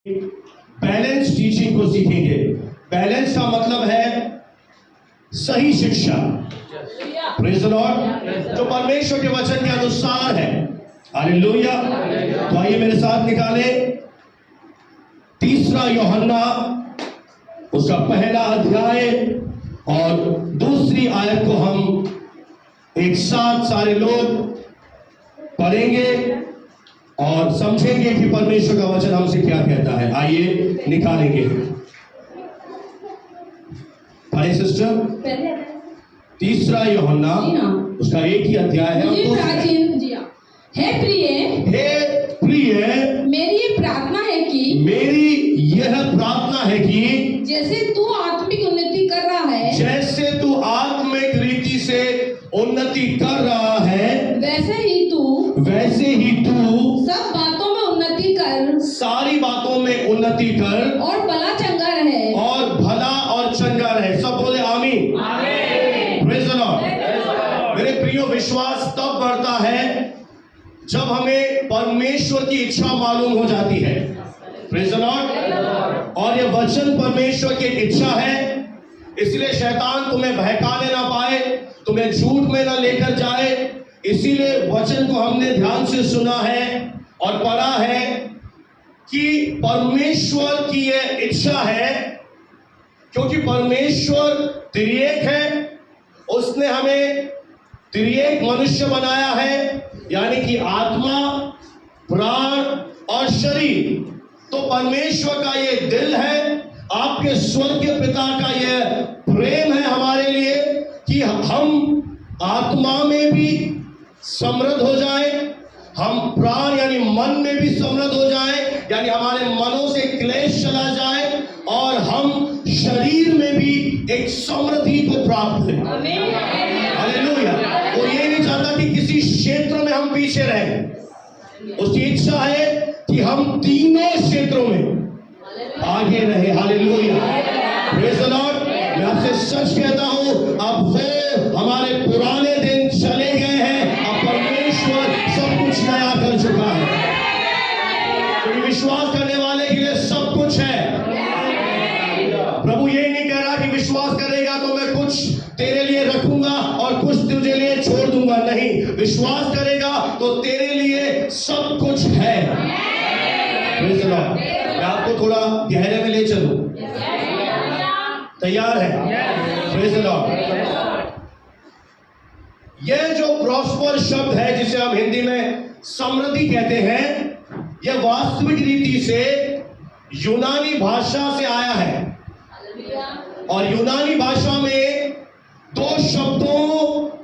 Balance teaching को सीखेंगे। Balance का मतलब है सही शिक्षा, प्रेज़ द लॉर्ड, जो परमेश्वर के वचन के अनुसार है। हालेलुया। तो आइए मेरे साथ निकाले 3 यूहन्ना उसका पहला अध्याय और 2 आयत को हम एक साथ सारे लोग पढ़ेंगे और समझेंगे कि परमेश्वर का वचन हमसे क्या कहता है। आइए निकालेंगे। पढ़े सिस्टर। 3 यूहन्ना उसका एक ही अध्याय है। हे प्रिय, मेरी ये प्रार्थना है कि जैसे तू आत्मिक उन्नति कर रहा है, जैसे तू आत्मिक रीति से उन्नति कर रहा है, वैसे ही तू सब बातों में उन्नति कर, सारी बातों में उन्नति कर और भला चंगा रहे, और भला और चंगा रहे। सब बोले आमीन। Praise the Lord. मेरे प्रियो, विश्वास तब बढ़ता है जब हमें परमेश्वर की इच्छा मालूम हो जाती है। Praise the Lord. और ये वचन परमेश्वर की इच्छा है, इसलिए शैतान तुम्हें बहकाने ना पाए, तुम्हें झूठ में ना लेकर जाए। इसीलिए वचन को हमने ध्यान से सुना है और पढ़ा है कि परमेश्वर की यह इच्छा है, क्योंकि परमेश्वर त्रिएक है, उसने हमें त्रिएक मनुष्य बनाया है, यानी कि आत्मा, प्राण और शरीर। तो परमेश्वर का ये दिल है, आपके स्वर्गीय पिता का यह प्रेम है हमारे लिए कि हम आत्मा में भी समृद्ध हो जाए, हम प्राण यानी मन में भी समृद्ध हो जाए, यानी हमारे मनों से क्लेश चला जाए, और हम शरीर में भी एक समृद्धि को प्राप्त करें। हालेलुया। वो ये नहीं चाहता कि किसी क्षेत्र में हम पीछे रहें, उसकी इच्छा है कि हम तीनों क्षेत्रों में आगे रहे। हालेलुया। Praise the Lord. मैं आपसे सच कहता हूं, अब वो हमारे पुराने दिन चले गए हैं, अब परमेश्वर सब कुछ नया कर चुका है। क्योंकि विश्वास करने वाले के लिए सब कुछ है। प्रभु ये नहीं कह रहा कि विश्वास करेगा तो मैं कुछ तेरे लिए रखूंगा और कुछ तुझे लिए छोड़ दूंगा। नहीं, विश्वास करेगा तो तेरे लिए सब कुछ है। Praise the Lord. मैं आपको थोड़ा गहरे में ले चलूं, तैयार है? Praise the Lord. यह जो प्रॉस्पर शब्द है, जिसे हम हिंदी में समृद्धि कहते हैं, यह वास्तविक रीति से यूनानी भाषा से आया है। और यूनानी भाषा में 2 शब्दों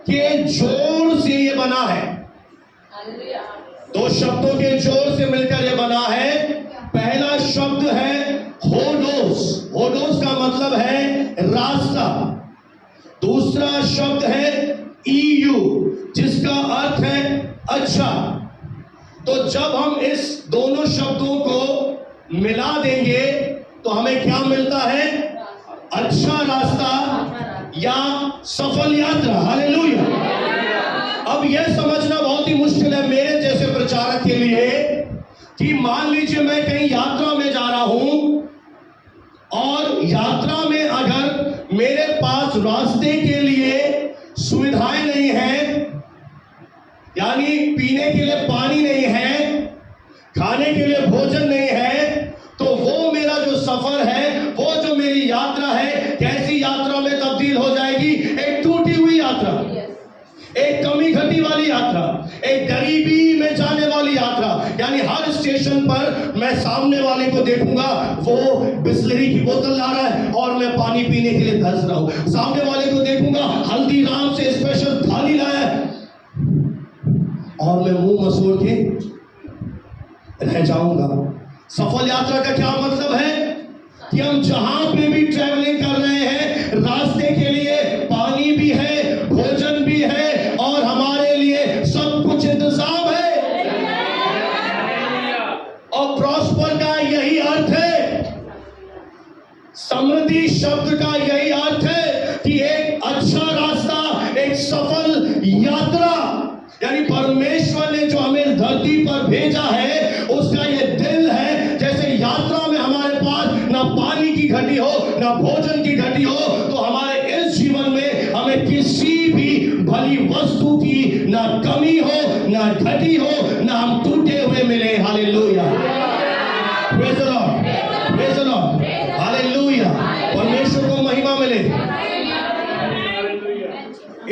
के जोड़ से यह बना है। 2 शब्दों के जोड़ से मिलकर यह बना है। पहला शब्द है होडोस। होडोस का मतलब है रास्ता। दूसरा शब्द है ईयू, जिसका अर्थ है अच्छा। तो जब हम इस दोनों शब्दों को मिला देंगे तो हमें क्या मिलता है? अच्छा रास्ता या सफल यात्रा। हालेलुया। अब यह समझना बहुत ही मुश्किल है मेरे जैसे प्रचारक के लिए कि मान लीजिए मैं कहीं यात्रा में जा रहा हूं, और यात्रा में अगर मेरे पास रास्ते के लिए सुविधाएं नहीं है, यानी पीने के लिए पानी नहीं है, खाने के लिए भोजन नहीं है, तो वो मेरा जो सफर है, वो जो मेरी यात्रा है, कैसी यात्रा में तब्दील हो जाएगी? एक टूटी हुई यात्रा, एक कमी घटी वाली यात्रा, एक गरीबी में जाने वाली यात्रा। यानी हर स्टेशन पर मैं सामने वाले को देखूंगा, वो बिस्लरी की बोतल ला रहा है और मैं पानी पीने के लिए तरस रहा हूं। सामने वाले को देखूंगा, हल्दीराम से स्पेशल थाली लाया है और मैं मुंह मसोड़ के रह जाऊंगा। सफल यात्रा का क्या मतलब है? कि हम जहां पे भी ट्रैवलिंग कर रहे हैं, रास्ते के लिए पानी भी है, भोजन भी है, और हमारे लिए सब कुछ इंतजाम है। और प्रॉस्पर का यही अर्थ है, समृद्धि शब्द का यही अर्थ है कि एक अच्छा रास्ता, एक सफल यात्रा। यानी परमेश्वर ने जो हमें धरती पर भेजा है, उसका ये दिल है। जैसे यात्रा में घटी हो, ना भोजन की घटी हो, तो हमारे इस जीवन में हमें किसी भी भली वस्तु की ना कमी हो, ना घटी हो, ना हम टूटे हुए मिले। Hallelujah, praise the Lord, praise the lord, hallelujah. परमेश्वर को महिमा मिले।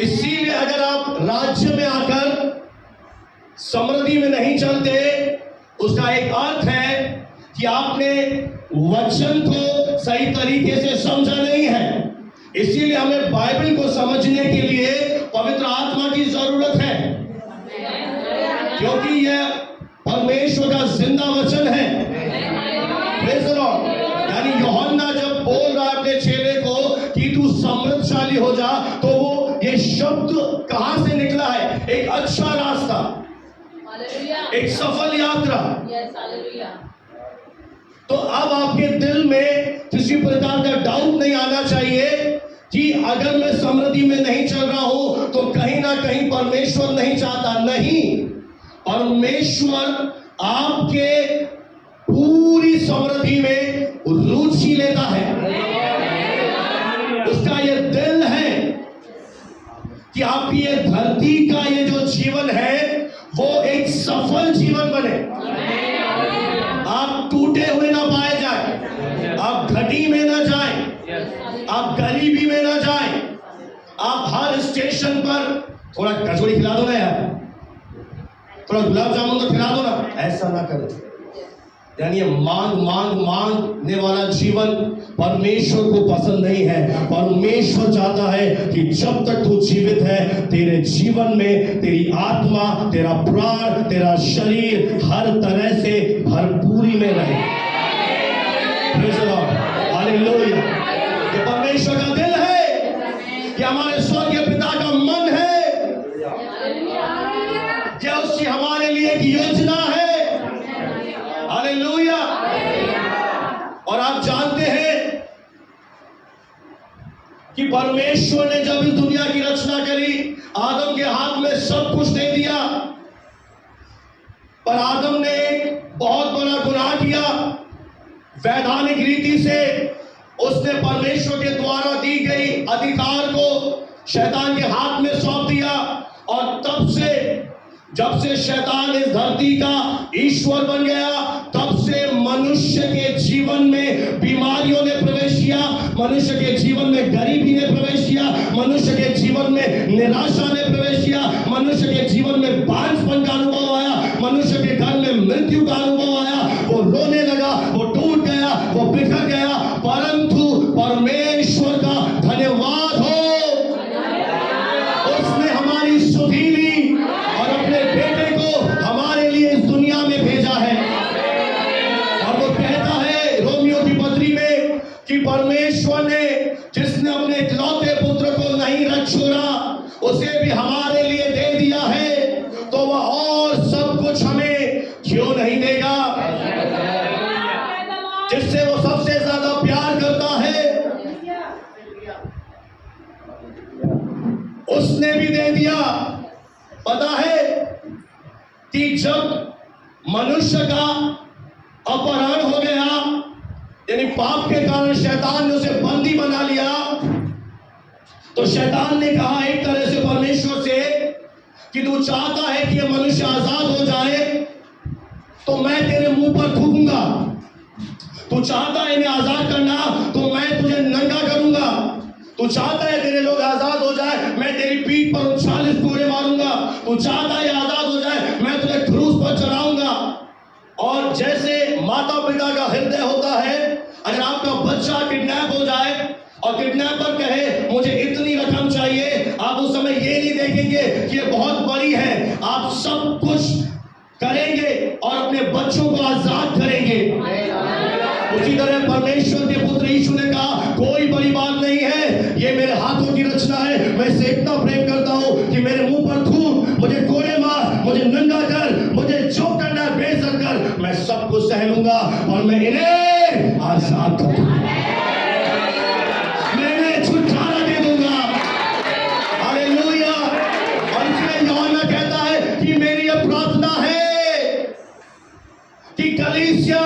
इसीलिए अगर आप राज्य में आकर समृद्धि में नहीं चलते, उसका एक अर्थ है कि आपने वचन को सही तरीके से समझा नहीं है। इसीलिए हमें बाइबल को समझने के लिए पवित्र आत्मा की जरूरत है, क्योंकि यह परमेश्वर का जिंदा वचन है। Praise the Lord. यानी यूहन्ना जब बोल रहा है अपने चेले को कि तू समृद्धशाली हो जा, तो वो ये शब्द कहां से निकला है? एक अच्छा रास्ता, एक सफल यात्रा। तो अब आपके दिल में किसी प्रकार का डाउट नहीं आना चाहिए कि अगर मैं समृद्धि में नहीं चल रहा हूं तो कहीं ना कहीं परमेश्वर नहीं चाहता। नहीं, परमेश्वर आपके पूरी समृद्धि में रुचि लेता है। उसका ये दिल है कि आपकी ये धरती का ये जो जीवन है वो एक सफल जीवन बने। आप टूटे हुए ना पाए जाए, आप घटी में ना जाएं, आप गरीबी में ना जाएं, आप हर स्टेशन पर थोड़ा कचौड़ी खिला दो ना यार, थोड़ा गुलाब जामुन तो खिला दो ना, ऐसा ना करें। यानी मांगने वाला जीवन परमेश्वर को पसंद नहीं है। परमेश्वर चाहता है कि जब तक तू जीवित है, तेरे जीवन में तेरी आत्मा, तेरा प्राण, तेरा शरीर हर तरह से भरपूरी में रहे। Praise the lord, hallelujah. ये परमेश्वर का दिल है, ये हमारे स्वर्गीय पिता का मन है, क्या उसकी हमारे लिए एक योजना है। हालेलुया। और आप जानते हैं कि परमेश्वर ने जब इस दुनिया की रचना करी, आदम के हाथ में सब कुछ दे दिया, पर आदम ने एक बहुत बड़ा गुनाह किया। वैधानिक रीति से उसने परमेश्वर के द्वारा दी गई अधिकार को शैतान के हाथ में सौंप दिया, और तब से, जब से शैतान इस धरती का ईश्वर बन गया, तब से मनुष्य के जीवन में बीमारियों ने प्रवेश किया, मनुष्य के जीवन में गरीबी ने प्रवेश किया, मनुष्य के जीवन में निराशा ने प्रवेश किया, मनुष्य के जीवन में बांझपन का अनुभव आया, मनुष्य के घर में मृत्यु का अनुभव आया। वो रोने लगा, वो टूट गया, वो बिखर गया। परंतु परमेश्वर का धन्यवाद हो, उसने हमारी सुधि ली और अपने बेटे को हमारे लिए इस दुनिया में भेजा है। और वो कहता है रोमियो की पत्री में कि परमेश्वर ने, जिसने अपने इकलौते पुत्र को नहीं रख छोड़ा, उसे भी हमारे लिए दे दिया है, तो वह और सब कुछ हमें क्यों नहीं देगा? जिससे वो सबसे ज्यादा प्यार करता है, उसने भी दे दिया। पता है कि जब मनुष्य का अपहरण हो गया, यानी पाप के कारण शैतान ने उसे बंदी बना लिया, तो शैतान ने कहा एक तरह से परमेश्वर से कि तू चाहता है कि ये मनुष्य आजाद हो जाए, तो मैं तेरे मुंह पर थूकूंगा। तू चाहता है इन्हें आजाद करना, तो मैं तुझे नंगा करूंगा। तू चाहता है तेरे लोग आजाद हो जाए, मैं तेरी पीठ पर 40 कोड़े मारूंगा। तू चाहता है आजाद हो जाए, मैं तुझे क्रूस पर चढ़ाऊंगा। और जैसे माता पिता का हृदय होता है, अगर आपका बच्चा किडनैप हो जाए और किडनैपर कहे मुझे इतनी रकम चाहिए, आप उस समय ये नहीं देखेंगे कि ये बहुत बड़ी है, आप सब कुछ करेंगे और अपने बच्चों को आजाद करेंगे। उसी तरह परमेश्वर के पुत्र यीशु ने कहा कोई बड़ी बात नहीं है, ये मेरे हाथों की रचना है, मैं इसे इतना प्रेम करता हूं कि मेरे मुंह पर थूक, मुझे कोड़े मार, मुझे नंगा कर, मुझे जो करना है बेइज्जत कर, मैं सब कुछ सह लूंगा और मैं इन्हें आजाद कर दूंगा, मैं इन्हें छुटकारा दे दूंगा। हालेलुया। और इसमें यूहन्ना कहता है कि मेरी यह प्रार्थना है कि कलीसिया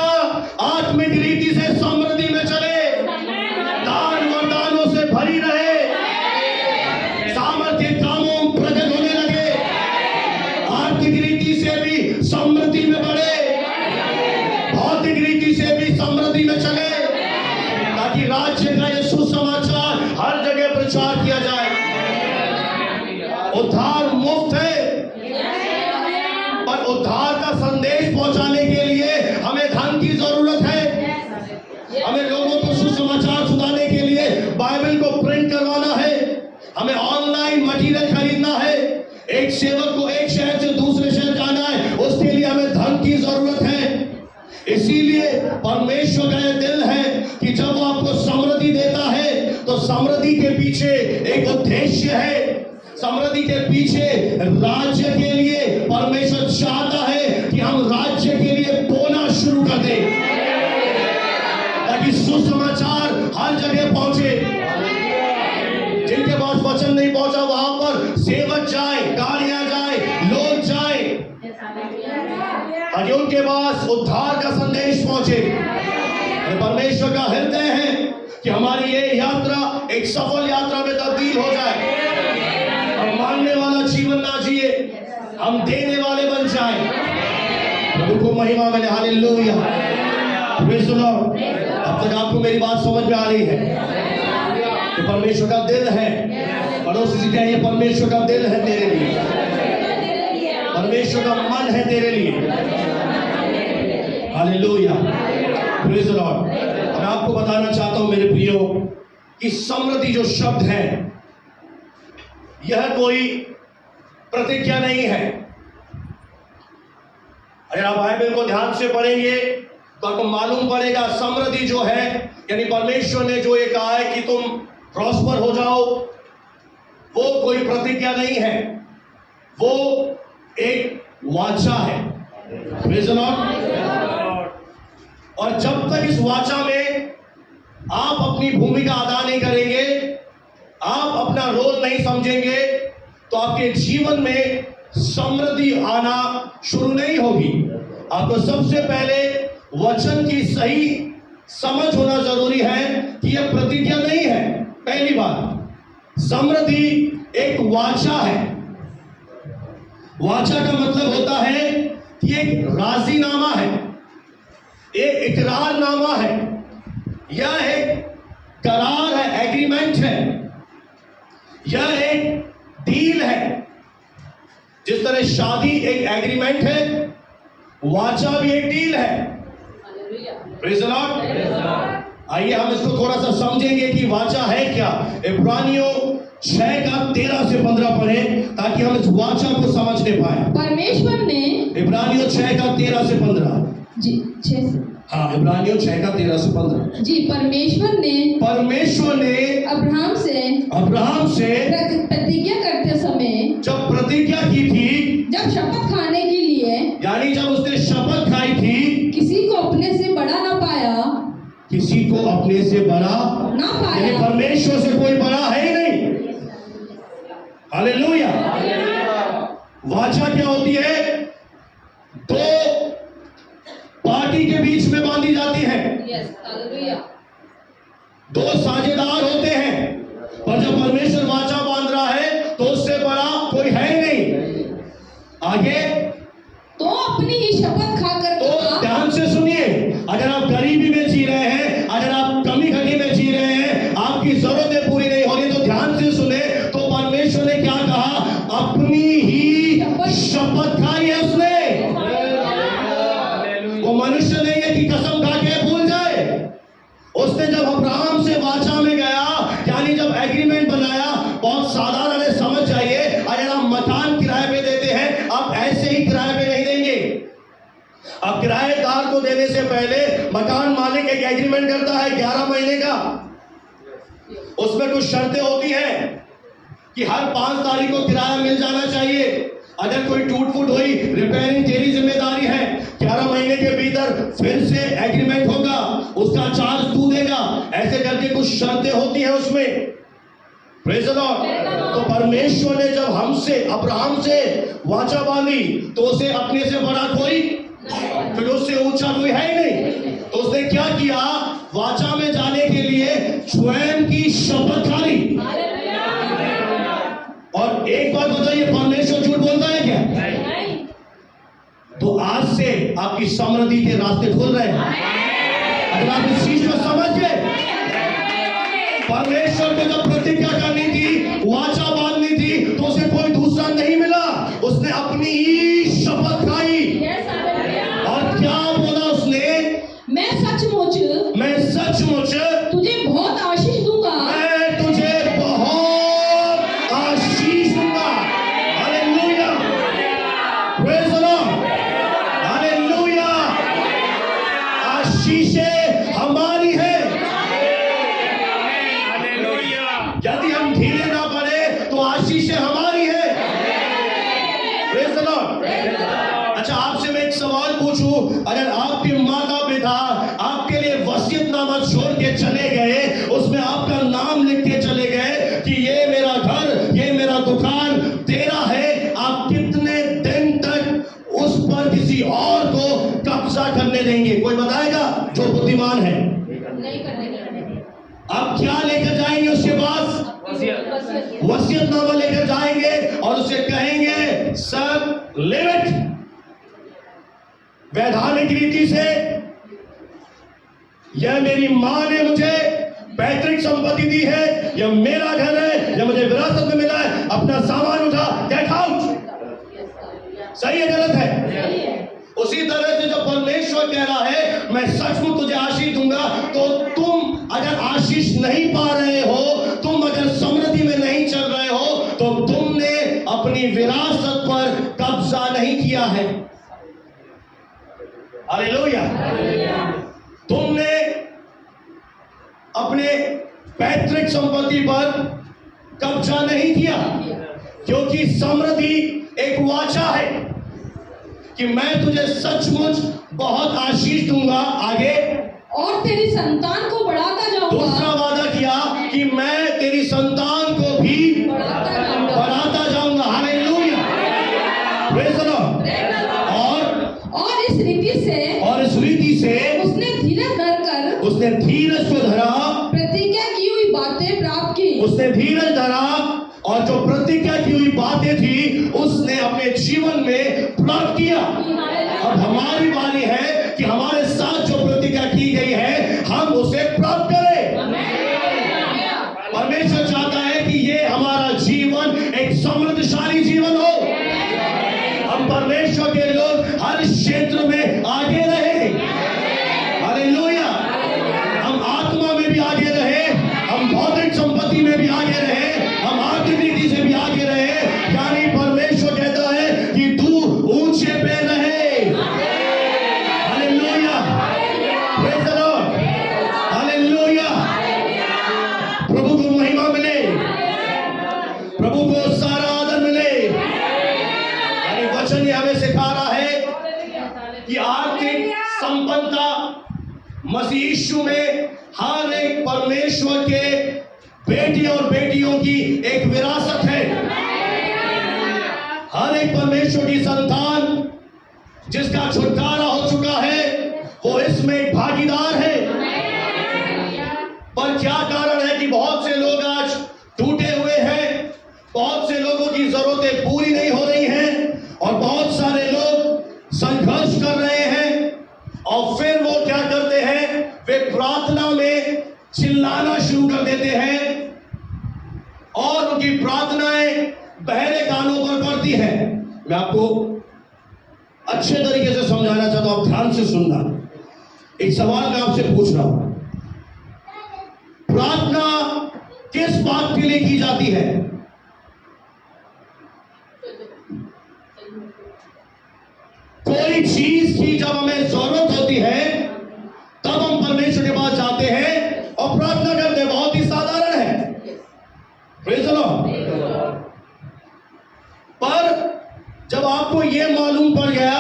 आत्मिक रीति से समृद्धि में चले। राज्य का ये सुसमाचार हर जगह प्रचार किया जाए। उद्धार मुफ्त है, पर उद्धार का संदेश पहुंचाने के लिए हमें धन की जरूरत है। हमें लोगों को सुसमाचार सुनाने के लिए बाइबल को प्रिंट करवाना है, हमें ऑनलाइन मटेरियल खरीदना है, एक सेवक को एक शहर से दूसरे शहर जाना है, उसके लिए हमें धन की जरूरत है। इसीलिए परमेश्वर का यह दिल है कि जब वो आपको समृद्धि देता है तो समृद्धि के पीछे एक उद्देश्य है। समृद्धि के पीछे राज्य के लिए परमेश्वर चाहता है कि हम राज्य के लिए बोना शुरू कर दें, ताकि सुसमाचार हर जगह पहुंचे। जिनके पास वचन नहीं पहुंचा वहां पर सेवक जाए, गाड़ियां जाए, लोग जाए, ताकि उनके पास उद्धार का संदेश पहुंचे। परमेश्वर का हृदय है कि हमारी ये यात्रा एक सफल यात्रा में तब्दील हो जाए। हम मांगने वाला जीवन ना जिए, हम देने वाले बन जाए। प्रभु को महिमा मिले। Hallelujah, praise the Lord. अब तक आपको मेरी बात समझ में आ रही है कि परमेश्वर का दिल है। पड़ोसी से कहिए, परमेश्वर का दिल है तेरे लिए, परमेश्वर का मन है तेरे लिए। Hallelujah, praise the Lord. मैं आपको बताना चाहता हूं मेरे प्रियो कि समृद्धि जो शब्द है यह कोई प्रतिज्ञा नहीं है। अगर आप बाइबल को ध्यान से पढ़ेंगे तो आपको मालूम पड़ेगा समृद्धि जो है, यानी परमेश्वर ने जो ये कहा है कि तुम प्रॉस्पर हो जाओ, वो कोई प्रतिज्ञा नहीं है, वो एक वाचा है। Praise the Lord. और जब तक इस वाचा में आप अपनी भूमिका अदा नहीं करेंगे, आप अपना रोल नहीं समझेंगे, तो आपके जीवन में समृद्धि आना शुरू नहीं होगी। आपको सबसे पहले वचन की सही समझ होना जरूरी है कि यह प्रतिज्ञा नहीं है। पहली बात, समृद्धि एक वाचा है। वाचा का मतलब होता है कि एक राजीनामा है, एक इकरारनामा है, यह एक करार है, एग्रीमेंट है, यह एक डील है। जिस तरह शादी एक एग्रीमेंट है, वाचा भी एक डील है। Praise the Lord. आइए हम इसको थोड़ा सा समझेंगे कि वाचा है क्या। इब्रानियों 6:13 से 15 पढ़ें ताकि हम इस वाचा को समझने पाए। परमेश्वर ने, इब्रानियों 6:13 से 15 जी 6 से, हाँ, इब्रानियों 6:13 से 15 जी। परमेश्वर ने अब्राहम से प्रतिज्ञा करते समय, जब प्रतिज्ञा की थी, जब शपथ खाने के लिए, यानी जब उसने शपथ खाई थी, किसी को अपने से बड़ा ना पाया, किसी को अपने से बड़ा ना पाया, यानी परमेश्वर से कोई बड़ा है ही नहीं। हालेलुया। वाचा क्या होती है? दो पार्टी के बीच में बांधी जाती है। दो साझेदार होते हैं, पर जब परमेश्वर वाचा बांध रहा है तो उससे बड़ा कोई है ही नहीं। आगे तो अपनी ही शपथ खाकर तो ध्यान से सुनिए, अगर आप गरीबी में जी रहे हैं, अगर आप कमी घटी में जी रहे हैं, आपकी जरूरतें पूरी नहीं हो रही, तो ध्यान से सुने। तो परमेश्वर ने क्या कहा? अपनी ही शपथ खाई है उसने। वो मनुष्य नहीं है कि कसम खा के भूल जाए। उसने जब अब्राहम से वाचा में गया, यानी जब एग्रीमेंट बनाया, बहुत साधारण है, समझ जाइए। अगर आप मकान किराए पे देते हैं, आप ऐसे ही किराए पे नहीं देंगे। अब किराएदार को देने से पहले मकान मालिक एक एग्रीमेंट करता है 11 महीने का। उसमें कुछ शर्तें होती हैं कि हर 5 तारीख को किराया मिल जाना चाहिए। अगर कोई टूट फूट हुई, रिपेयरिंग तेरी जिम्मेदारी है। 11 महीने के भीतर फिर से एग्रीमेंट होगा, उसका चार्ज तू देगा। ऐसे करके कुछ शर्तें होती हैं उसमें। Praise the Lord. तो परमेश्वर ने जब हमसे, अब्राहम से वाचा बांधी, तो उसे अपने से बड़ा कोई, फिर उससे ऊंचा कोई है ही नहीं। तो उसने क्या किया? वाचा में जाने के लिए स्वयं की शपथ खा ली। और एक बात बताइए, परमेश्वर झूठ बोलता है क्या? तो आज से आपकी समृद्धि के रास्ते खुल रहे हैं। अगर आप इस चीज को समझ गए परमेश्वर को जब प्रतिज्ञा करनी थी, वाचा बांधनी थी, तो उसे कोई दूसरा नहीं मिला। उसने अपनी ही शपथ खाई। Yes, hallelujah. और क्या बोला उसने? मैं सचमुच तुझे बहुत आशीष दूंगा। मैं तुझे बहुत आशीष दूंगा। Hallelujah, praise the lord, hallelujah. आशीषें हमारी है। यदि हम ढीले ना पड़े तो आशीषें हमारी है। Praise the Lord. अच्छा, आपसे मैं एक सवाल पूछूं, अगर आपके माता पिता आपके लिए वसीयतनामा छोड़ के चले गए, उसमें आपका नाम लिख के चले गए कि ये मेरा घर, ये मेरा दुकान तेरा है, आप कितने दिन तक उस पर किसी और को कब्जा करने देंगे? कोई बताएगा जो बुद्धिमान है? नहीं करने देंगे। आप क्या लेकर जाएंगे उसके पास? वसीयतनामा लेकर जाएंगे और उसे कहेंगे सर लिव इट। वैधानिक रीति से यह मेरी मां ने मुझे पैतृक संपत्ति दी है, यह मेरा घर है, यह मुझे विरासत में मिला है, अपना सामान उठा, गेट आउट। सही है गलत है? उसी तरह से जब परमेश्वर कह रहा है मैं सचमुच तुझे आशीष दूंगा, तो तुम अगर आशीष नहीं पा रहे हो, तुम अगर समृद्धि में नहीं चल रहे हो, तो तुमने अपनी विरासत पर कब्जा नहीं किया है। हालेलुया। तुमने अपने पैतृक संपत्ति पर कब्जा नहीं किया, क्योंकि समृद्धि एक वाचा है कि मैं तुझे सचमुच बहुत आशीष दूंगा। आगे, और तेरी संतान को बढ़ाता जाऊंगा। दूसरा वादा किया कि मैं तेरी संतान को भी बढ़ाता जाऊंगा। Hallelujah, praise the Lord. और इस रीति से उसने धीरज को धरा, प्रतिज्ञा की हुई बातें प्राप्त की। उसने धीरज धरा और जो प्रतिज्ञा की हुई बातें थी उसने अपने जीवन में प्राप्त किया। अब हमारी बारी है कि हमारे साथ जो प्रतिज्ञा की गई है हम उसे प्राप्त करें। परमेश्वर चाहता है कि ये हमारा जीवन एक समृद्धशाली जीवन हो। हम परमेश्वर के लोग हर क्षेत्र में आगे रहे। हालेलुया। हम आत्मा में भी आगे रहे, हम भौतिक संपत्ति में भी आगे रहे, हम आर्थिक नीति से भी आगे रहे। यानी परमेश्वर कहता है कि तू ऊंचे पे रहे। Hallelujah, praise the lord, hallelujah. प्रभु को महिमा मिले, प्रभु को सारा आदर मिले। यानी वचन ये हमें सिखा रहा है कि आर्थिक संपन्नता मसीह यीशु में हर एक परमेश्वर के बेटी और बेटियों की एक विरासत है। हर एक परमेश्वर की संतान जिसका छुटकारा हो चुका है वो इसमें एक भागीदार है। पर क्या कारण है कि बहुत से लोग आज टूटे हुए हैं, बहुत से लोगों की जरूरतें पूरी नहीं हो रही हैं और बहुत सारे लोग संघर्ष कर रहे हैं। और फिर वो क्या करते हैं, वे प्रार्थना में चिल्लाना शुरू कर देते हैं और उनकी प्रार्थनाएं बहरे कानों पर पड़ती है। मैं आपको अच्छे तरीके से समझाना चाहता हूं, आप ध्यान से सुनना। एक सवाल मैं आपसे पूछ रहा हूं, प्रार्थना किस बात के लिए की जाती है? कोई चीज की जब हमें जरूरत होती है तब हम परमेश्वर के पास जाते हैं और प्रार्थना करते हैं। बहुत ही साधारण है, प्रेज़ द लॉर्ड। पर जब आपको यह मालूम पड़ गया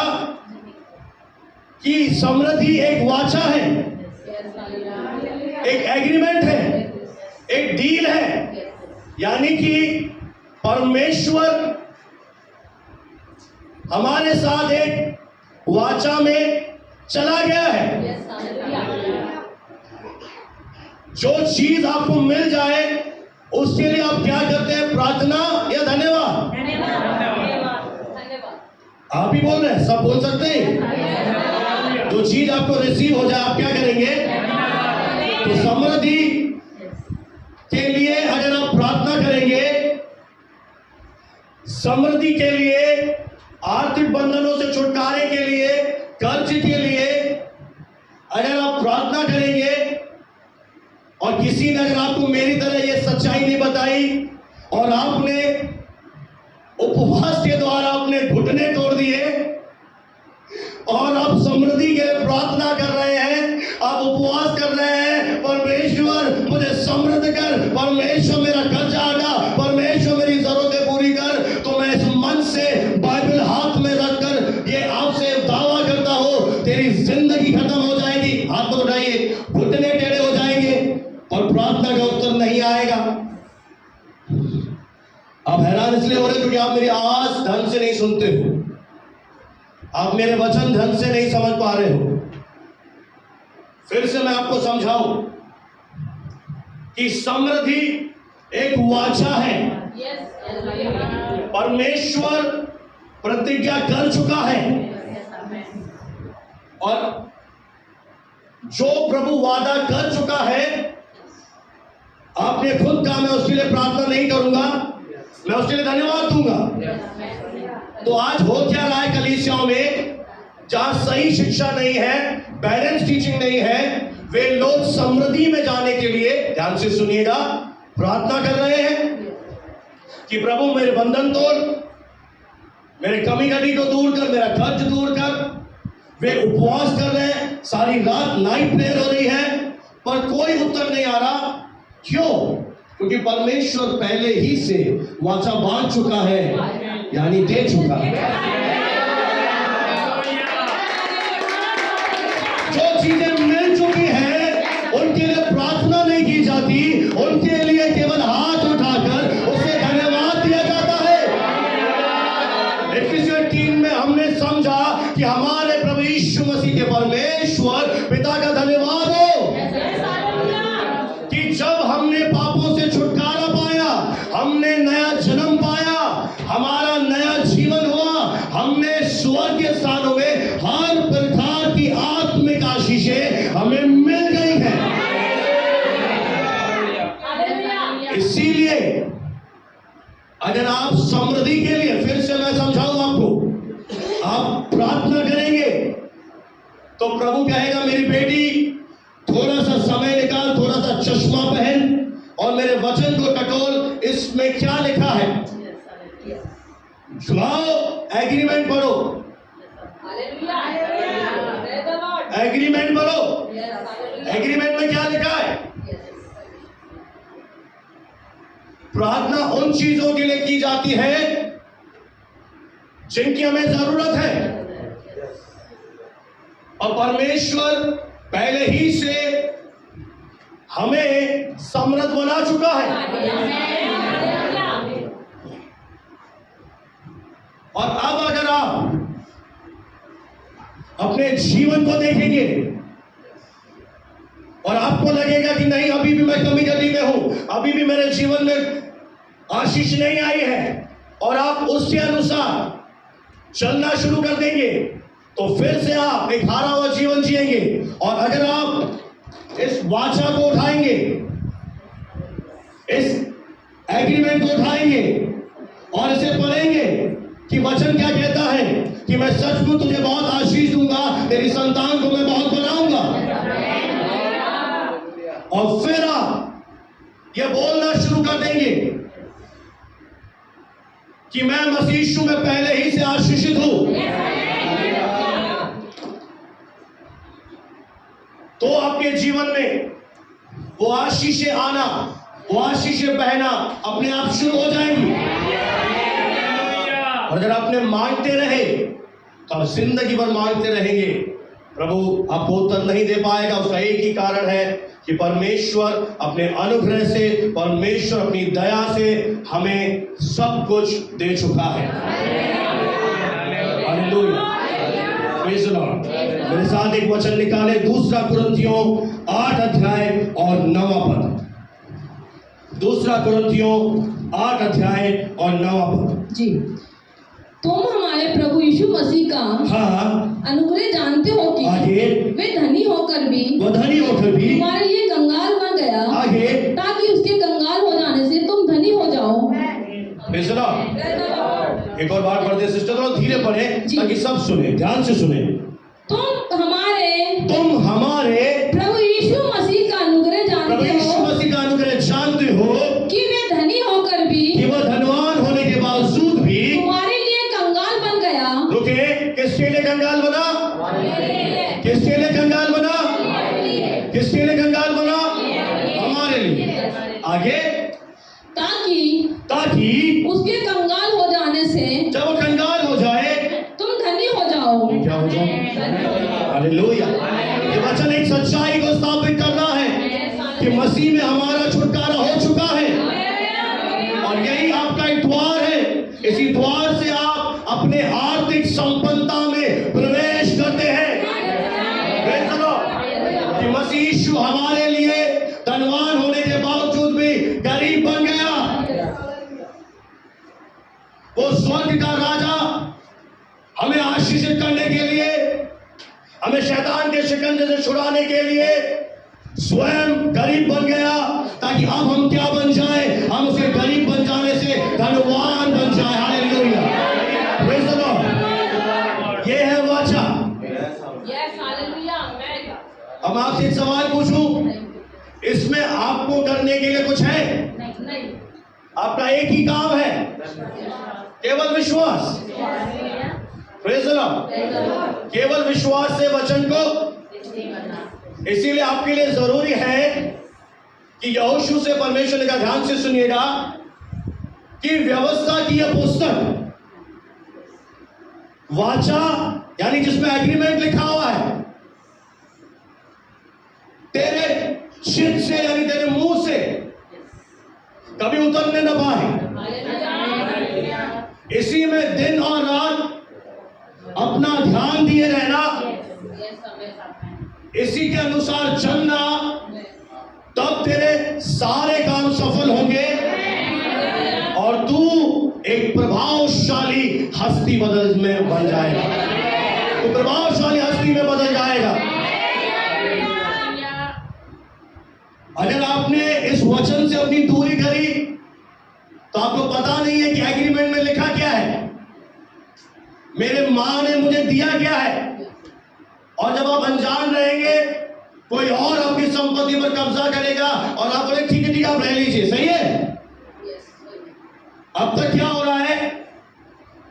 कि समृद्धि एक वाचा है, एक एग्रीमेंट है, एक डील है, यानी कि परमेश्वर हमारे साथ एक वाचा में चला गया है। जो चीज आपको मिल जाए उसके लिए आप क्या करते हैं, प्रार्थना या धन्यवाद? आप ही बोल रहे हैं, सब बोल सकते हैं। जो चीज आपको रिसीव हो जाए आप क्या करेंगे? तो समृद्धि के लिए अगर आप प्रार्थना करेंगे, समृद्धि के लिए, आर्थिक बंधनों से छुटकारे के लिए, कर्ज के लिए अगर आप प्रार्थना करेंगे और किसी ने अगर आपको मेरी तरह ये सच्चाई नहीं बताई और आपने उपवास के द्वारा अपने घुटने तोड़ दिए और आप समृद्धि के लिए प्रार्थना कर रहे हैं, आप उपवास कर रहे हैं, परमेश्वर मुझे समृद्ध कर, परमेश्वर मेरा कर्जा हटा, परमेश्वर मेरी जरूरतें पूरी कर, तो मैं इस मन से बाइबल हाथ में रखकर ये आपसे दावा करता हूं, तेरी जिंदगी खत्म हो जाएगी। हाथ को उठाइए, घुटने टेढ़े हो जाएंगे और प्रार्थना का उत्तर नहीं आएगा। आप हैरान इसलिए हो रहे क्योंकि आप मेरी आवाज ढंग से नहीं सुनते हो, आप मेरे वचन ढंग से नहीं समझ पा रहे हो। फिर से मैं आपको समझाऊं कि समृद्धि एक वाचा है। परमेश्वर प्रतिज्ञा कर चुका है और जो प्रभु वादा कर चुका है, आपने खुद कहा मैं उसके लिए प्रार्थना नहीं करूंगा, मैं उसके लिए धन्यवाद दूंगा। तो आज हो क्या रहा है कलीसियाओं में, जहां सही शिक्षा नहीं है, बैलेंस टीचिंग नहीं है, वे लोग समृद्धि में जाने के लिए, ध्यान से सुनिएगा, प्रार्थना कर रहे हैं कि प्रभु मेरे बंधन तोड़, मेरे कमी कटी को दूर कर, मेरा कर्ज दूर कर। वे उपवास कर रहे हैं, सारी रात नाइट प्रेयर हो रही है, पर कोई उत्तर नहीं आ रहा। क्यों? क्योंकि परमेश्वर पहले ही से वाचा बांध चुका है, यानी दे चुका है। जो चीजें मिल चुकी हैं उनके लिए प्रार्थना नहीं की जाती, उनके लिए केवल हाथ उठाकर उसे धन्यवाद दिया जाता है। इफिसियों 3 में हमने समझा कि हमारे प्रभु यीशु मसीह के परमेश्वर पिता का धन्यवाद हो कि जब हमने पापों से छुटकारा पाया, हमने नया जन्म पाया, हमारा नया जीवन हुआ, हमने स्वर्ग के स्थानों में हर प्रकार की आत्मिक आशीषें हमें मिल गई हैं। इसीलिए अगर आप समृद्धि के लिए, फिर से मैं समझाऊं आपको, आप प्रार्थना करेंगे तो प्रभु कहेगा मेरी बेटी थोड़ा सा समय निकाल, थोड़ा सा चश्मा पहन और मेरे वचन को टटोल, इसमें क्या लिखा है। जाओ एग्रीमेंट पढ़ो, एग्रीमेंट पढ़ो, एग्रीमेंट में क्या लिखा है। प्रार्थना उन चीजों के लिए की जाती है जिनकी हमें जरूरत है और परमेश्वर पहले ही से हमें समृद्ध बना चुका है। और अब अगर आप अपने जीवन को देखेंगे और आपको लगेगा कि नहीं अभी भी मैं कमी गली में हूं, अभी भी मेरे जीवन में आशीष नहीं आई है, और आप उसके अनुसार चलना शुरू कर देंगे, तो फिर से आप एक हारा हुआ जीवन जिएंगे। और अगर आप इस वाचा को उठाएंगे, इस एग्रीमेंट को उठाएंगे और इसे पढ़ेंगे कि वचन क्या कहता है कि मैं सच को तुझे बहुत आशीष दूंगा, तेरी संतान को मैं बहुत बनाऊंगा, और फिर आप ये बोलना शुरू कर देंगे कि मैं मसीह यीशु में पहले ही से आशीषित हूं, तो आपके जीवन में वो आशीषें आना, वो आशीषें बहना अपने आप शुरू हो जाएंगी। और अगर आपने मांगते रहे तो आप जिंदगी भर मांगते रहेंगे, प्रभु आपको उत्तर नहीं दे पाएगा। उसका एक ही कारण है कि परमेश्वर अपने अनुग्रह से, परमेश्वर अपनी दया से हमें सब कुछ दे चुका है। Hallelujah, praise the Lord. मेरे साथ एक वचन निकाले, 2 कुरिन्थियों 8 अध्याय और 9 पद। 2 कुरिन्थियों 8 अध्याय और 9 पद। जी, तुम हमारे प्रभु यीशु मसीह का अनुग्रह जानते हो कि आगे वे धनी होकर भी हमारे लिए कंगाल बन गया, आगे ताकि उसके कंगाल एक और बार पढ़ते सिस्टर, थोड़ा धीरे पढ़े ताकि सब सुने, ध्यान से सुने। तुम हमारे प्रभु यीशु मसीह का अनुग्रह जानते हो कि वे धनी होकर भी, कि वह धनवान होने के बावजूद भी तुम्हारे लिए कंगाल बन गया। रुके, किसके लिए कंगाल बना? किसके लिए कंगाल बना? किसके लिए कंगाल बना? हमारे लिए। आगे, ताकि उसके कंगाल हो जाने से, जब वो कंगाल हो जाए, तुम धनी हो जाओ। क्या हो जाओ? हालेलुया। ये वचन एक सच्चाई को स्थापित करना है कि मसीह में हमारा छुटकारा हो चुका है, और यही आपका एक द्वार है। इसी द्वार से आप अपने आर्थिक संपन्नता में प्रवेश करते हैं। कि मसीह यीशु हमारे लिए धनवान होने के बावजूद भी गरीब बन गया। वो स्वर्ग का राजा हमें आशीषित करने के लिए, हमें शैतान के शिकंजे से छुड़ाने के लिए स्वयं गरीब बन गया, ताकि अब हम क्या बन जाए? हम उसके गरीब बन जाने से धनवान बन जाए। Hallelujah, praise the Lord. ये है वाचा। अब आपसे एक सवाल पूछूं, इसमें आपको करने के लिए कुछ है? नहीं। आपका एक ही काम है, केवल विश्वास। Praise the Lord. केवल विश्वास से वचन को, इसीलिए आपके लिए जरूरी है कि यहोशू से परमेश्वर ने कहा, ध्यान से सुनिएगा, कि व्यवस्था की यह पुस्तक वाचा, यानी जिसमें एग्रीमेंट लिखा हुआ है, तेरे चित से यानी तेरे मुंह से कभी उतरने न पाए। इसी में दिन और रात अपना ध्यान दिए रहना, इसी के अनुसार चलना, तब तेरे सारे काम सफल होंगे और तू एक प्रभावशाली हस्ती में बन जाएगा। तो प्रभावशाली हस्ती में बदल जाएगा। अगर आपने इस वचन से अपनी दूरी करी तो आपको पता नहीं है कि एग्रीमेंट में लिखा क्या है, मेरे मां ने मुझे दिया क्या है। और जब आप अनजान रहेंगे, कोई और आपकी संपत्ति पर कब्जा करेगा और आप बोले ठीक है आप रह लीजिए, सही है। अब तक क्या हो रहा है,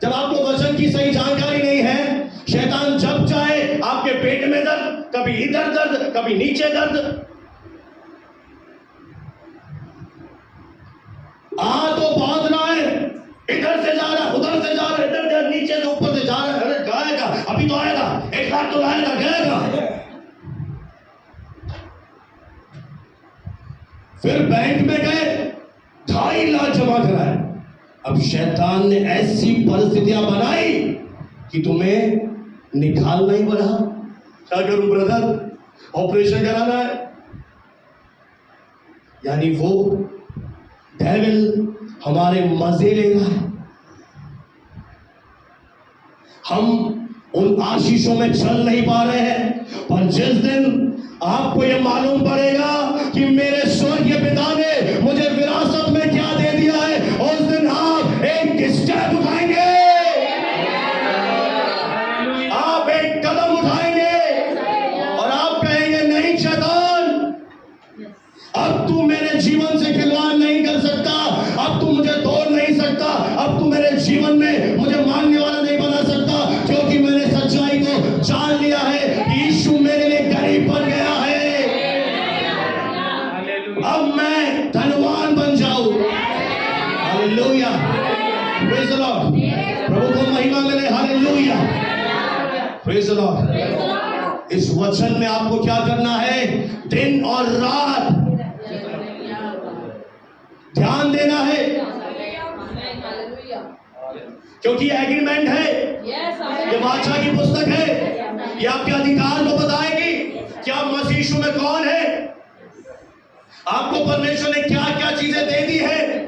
जब आपको वचन की सही जानकारी नहीं है, शैतान जब चाहे आपके पेट में दर्द, कभी इधर दर्द, कभी नीचे दर्द, तो बहुत रहा है, इधर से जा रहा है, उधर से जा रहा है, इधर से नीचे से ऊपर से जा रहा है। अरे गाएगा, अभी तो आएगा, 1 लाख तो लाएगा, गाएगा। फिर बैंक में गए, 2.5 लाख जमा कराए। अब शैतान ने ऐसी परिस्थितियां बनाई कि तुम्हें निकालना ही पड़ा। क्या करूं ब्रदर, ऑपरेशन कराना है। यानी वो डेविल हमारे मजे ले रहा है। हम उन आशीषों में चल नहीं पा रहे हैं, पर जिस दिन आपको यह मालूम पड़ेगा कि मेरे स्वर्गीय पिता ने मुझे विरासत में क्या दे दिया है, उस दिन आप एक स्टेप उठाएंगे, आप एक कदम उठाएंगे और आप कहेंगे नहीं शैतान, अब तू मेरे जीवन से खिलवाड़ नहीं कर सकता, अब तू मुझे तोड़ नहीं सकता, अब तू मेरे जीवन में मुझे मानने वाला नहीं बना सकता, क्योंकि मैंने सच्चाई को जान लिया है कि यीशु मेरे लिए गरीब बन गया है। अब मैं धनवान बन जाऊं। Hallelujah, praise the lord. प्रभु को महिमा मिले। Hallelujah, praise the lord. इस वचन में आपको क्या करना है, दिन और रात ध्यान देना है, क्योंकि एग्रीमेंट है, ये वाचा की पुस्तक है, ये आपके अधिकार को बताएगी कि आप मसीह यीशु में कौन है, आपको परमेश्वर ने क्या क्या चीजें दे दी है,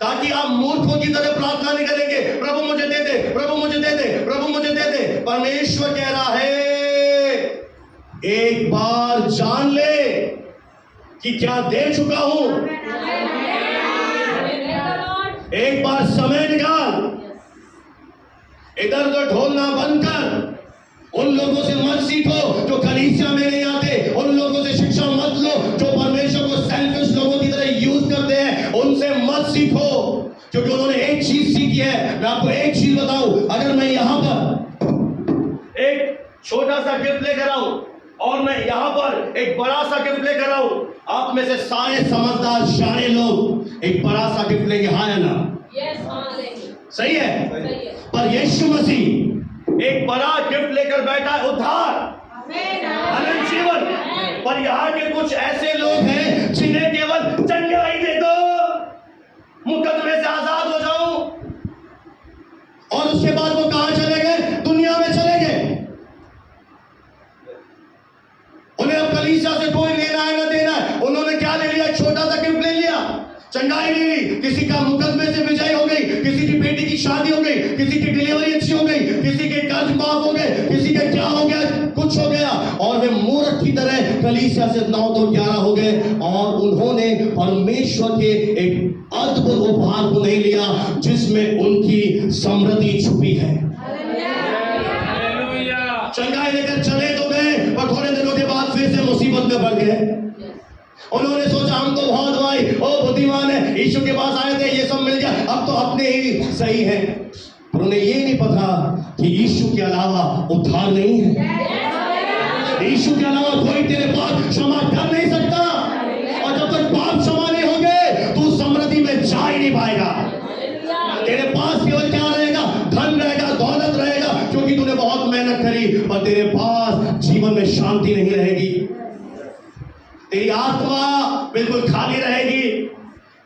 ताकि आप मूर्खों की तरह प्रार्थना नहीं करेंगे, प्रभु मुझे दे दे, प्रभु मुझे दे दे, प्रभु मुझे दे दे। परमेश्वर कह रहा है एक बार जान ले कि क्या दे चुका हूं, एक बार समय निकाल इधर उधर ढोलना बंद कर। उन लोगों से मत सीखो जो कलीसिया में नहीं आते। उन लोगों से शिक्षा मत लो जो परमेश्वर को सेल्फिश लोगों की तरह यूज करते हैं। उनसे मत सीखो, क्योंकि उन्होंने एक चीज सीखी है। मैं आपको एक चीज बताऊं, अगर मैं यहां पर एक छोटा सा गिफ्ट लेकर आऊं और मैं यहां पर एक बड़ा सा गिफ्ट लेकर आऊं, आप में से सारे समझदार शाने लोग एक बड़ा सा गिफ्ट लेंगे, हाँ या ना? सही है। पर यीशु मसीह एक बड़ा गिफ्ट लेकर बैठा है, उद्धार, अनंत जीवन। पर यहाँ के कुछ ऐसे लोग हैं जिन्हें केवल चंगाई दे दो, मुकदमे से आजाद हो जाऊं, और उसके बाद वो कहां चले गए? दुनिया में चले गए। उन्हें अब कलीसिया से कोई लेना है ना देना है। उन्होंने क्या ले लिया? छोटा सा गिफ्ट ले लिया, चंगाई ले ली, किसी का मुकदमे से विजय हो गई, किसी की बेटी की शादी हो गई, किसी की डिलीवरी अच्छी हो गई, किसी के कर्ज माफ हो गए, किसी के क्या हो गया, कुछ हो गया, और वे मूर्ख की तरह कलीसिया से 9 तो 11 हो गए, और उन्होंने परमेश्वर के एक अद्भुत उपहार को नहीं लिया जिसमें उनकी समृद्धि छुपी है। चंगाई लेकर चले तो गए, पर थोड़े दिनों के बाद फिर से मुसीबत में पड़ गए। उन्होंने सोचा हम तो बहुत भाई ओ बुद्धिमान है, यीशु के पास आए थे, ये सब मिल गया, अब तो अपने ही सही है। पर उन्हें ये नहीं पता कि यीशु के अलावा उद्धार नहीं है। यीशु के अलावा कोई तेरे पाप क्षमा कर नहीं सकता, और जब तक पाप क्षमा नहीं होंगे तू समृद्धि में जा ही नहीं पाएगा। तेरे पास केवल क्या रहेगा? धन रहेगा, दौलत रहेगा, क्योंकि तूने बहुत मेहनत करी, पर तेरे पास जीवन में शांति नहीं रहेगी। तेरी आत्मा बिल्कुल खाली रहेगी।